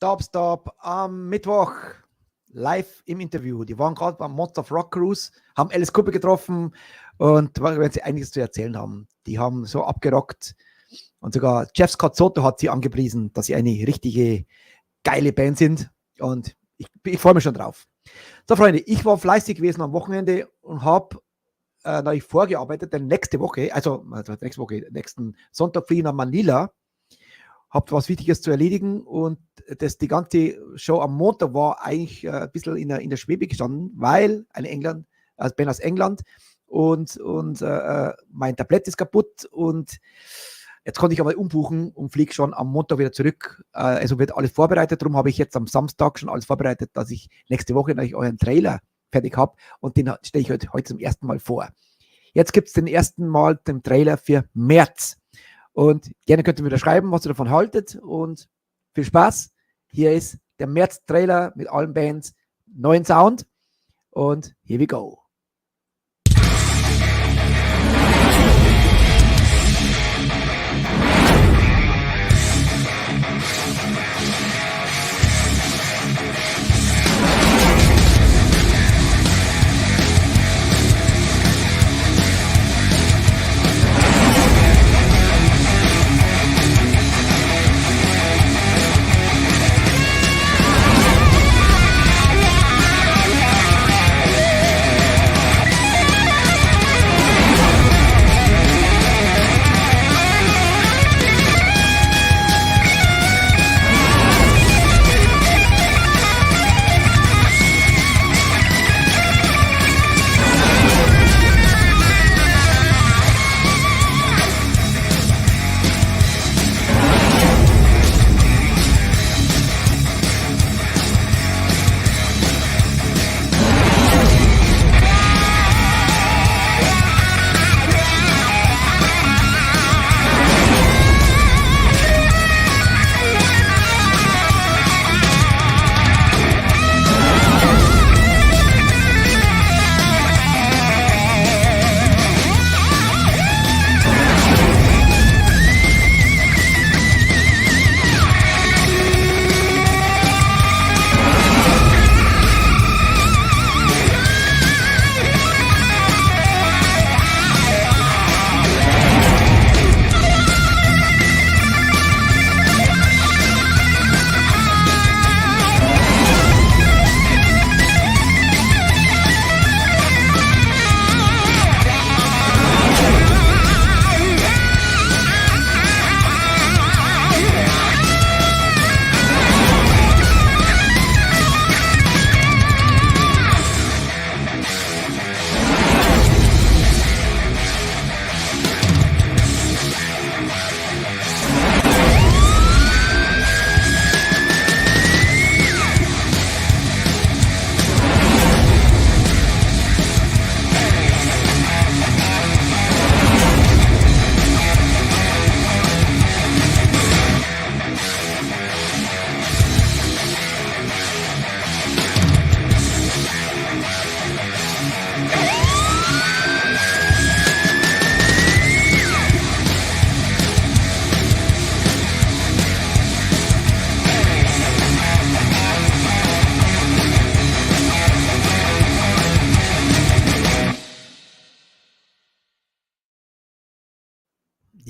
Stop am Mittwoch live im Interview. Die waren gerade beim Monster of Rock Cruise, haben Alice Cooper getroffen und werden sie einiges zu erzählen haben. Die haben so abgerockt und sogar Jeff Scott Soto hat sie angepriesen, dass sie eine richtige geile Band sind und ich freue mich schon drauf. So Freunde, ich war fleißig gewesen am Wochenende und habe da ich vorgearbeitet, denn nächste Woche, nächsten Sonntag fliegen nach Manila, habe was Wichtiges zu erledigen und die ganze Show am Montag war eigentlich ein bisschen in der Schwebe gestanden, weil bin aus England und mein Tablett ist kaputt und jetzt konnte ich aber umbuchen und fliege schon am Montag wieder zurück. Also wird alles vorbereitet, darum habe ich jetzt am Samstag schon alles vorbereitet, dass ich nächste Woche euren Trailer fertig habe und den stelle ich heute zum ersten Mal vor. Jetzt gibt es den ersten Mal den Trailer für März. Und gerne könnt ihr mir da schreiben, was ihr davon haltet. Und viel Spaß. Hier ist der März-Trailer mit allen Bands, neuen Sound. Und here we go.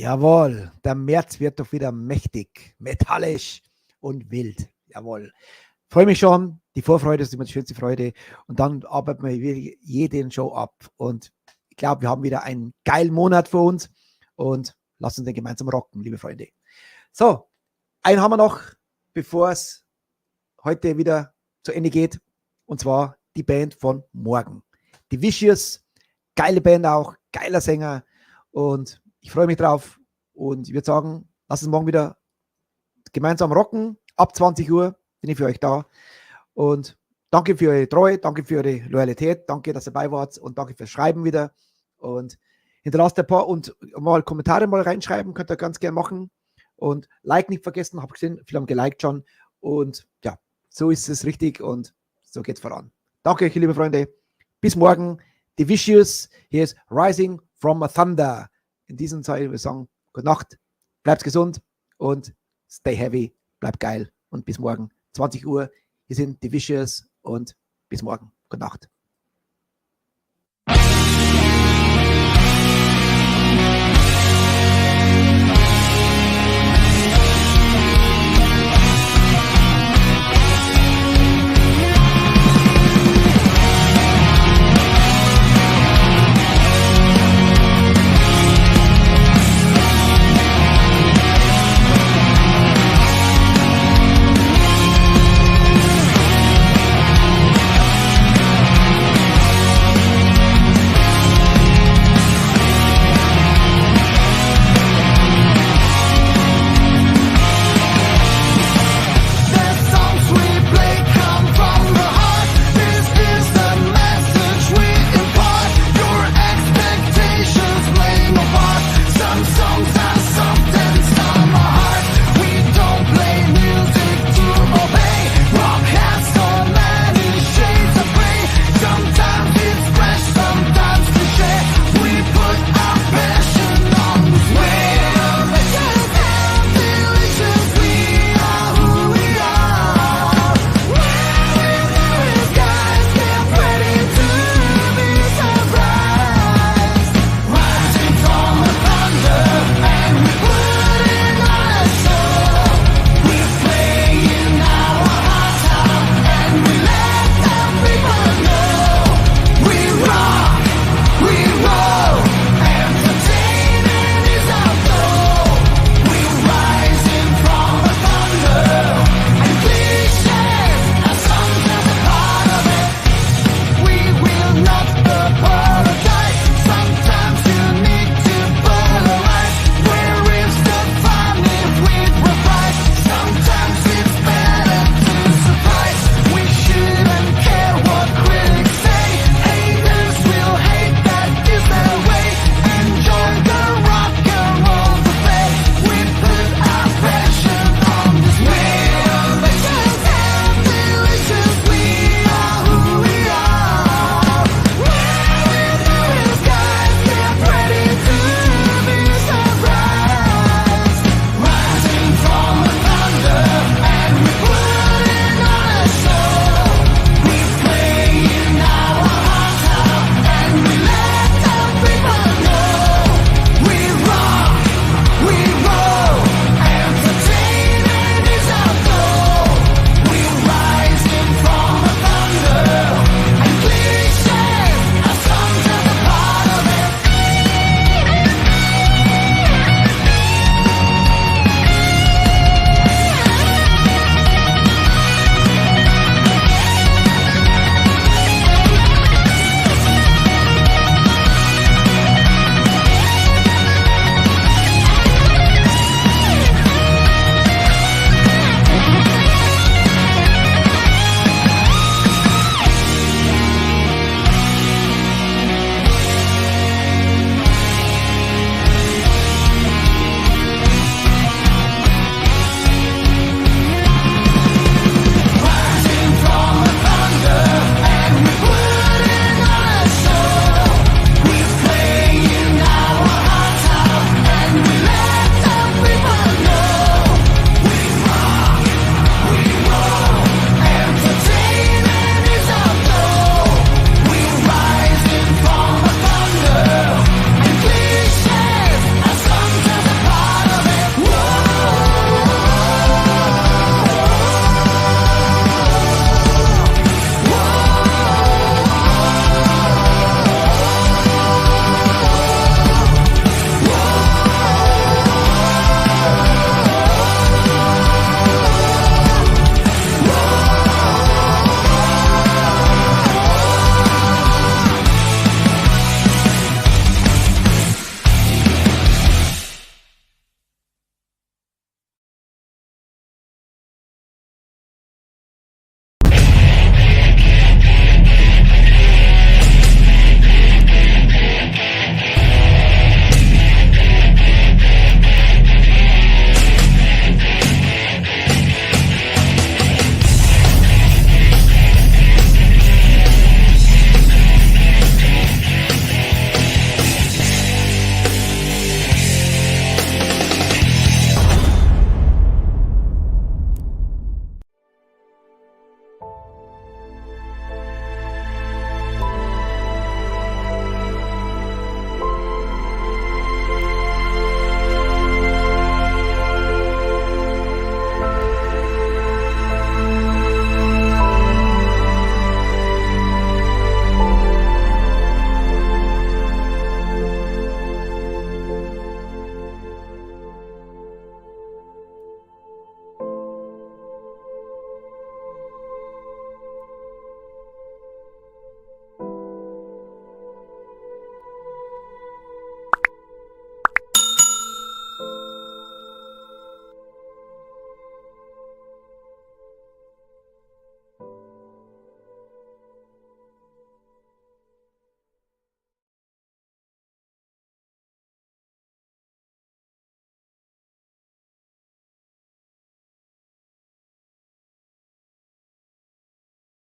Jawohl, der März wird doch wieder mächtig, metallisch und wild. Jawohl. Freue mich schon. Die Vorfreude ist immer die schönste Freude. Und dann arbeiten wir jeden Show ab. Und ich glaube, wir haben wieder einen geilen Monat vor uns. Und lasst uns den gemeinsam rocken, liebe Freunde. So, einen haben wir noch, bevor es heute wieder zu Ende geht. Und zwar die Band von morgen. Die Vicious, geile Band auch, geiler Sänger. Und ich freue mich drauf und ich würde sagen, lasst uns morgen wieder gemeinsam rocken. Ab 20 Uhr bin ich für euch da. Und danke für eure Treue, danke für eure Loyalität, danke, dass ihr dabei wart und danke fürs Schreiben wieder. Und hinterlasst ein paar und mal Kommentare mal reinschreiben, könnt ihr ganz gerne machen. Und Like nicht vergessen, habe gesehen, viele haben geliked schon. Und ja, so ist es richtig und so geht's voran. Danke euch, liebe Freunde. Bis morgen. The Vicious, hier ist Rising from a Thunder. In diesem Zeit würde ich sagen, gute Nacht, bleibt gesund und stay heavy, bleibt geil und bis morgen. 20 Uhr. Hier sind die Vicious und bis morgen. Gute Nacht.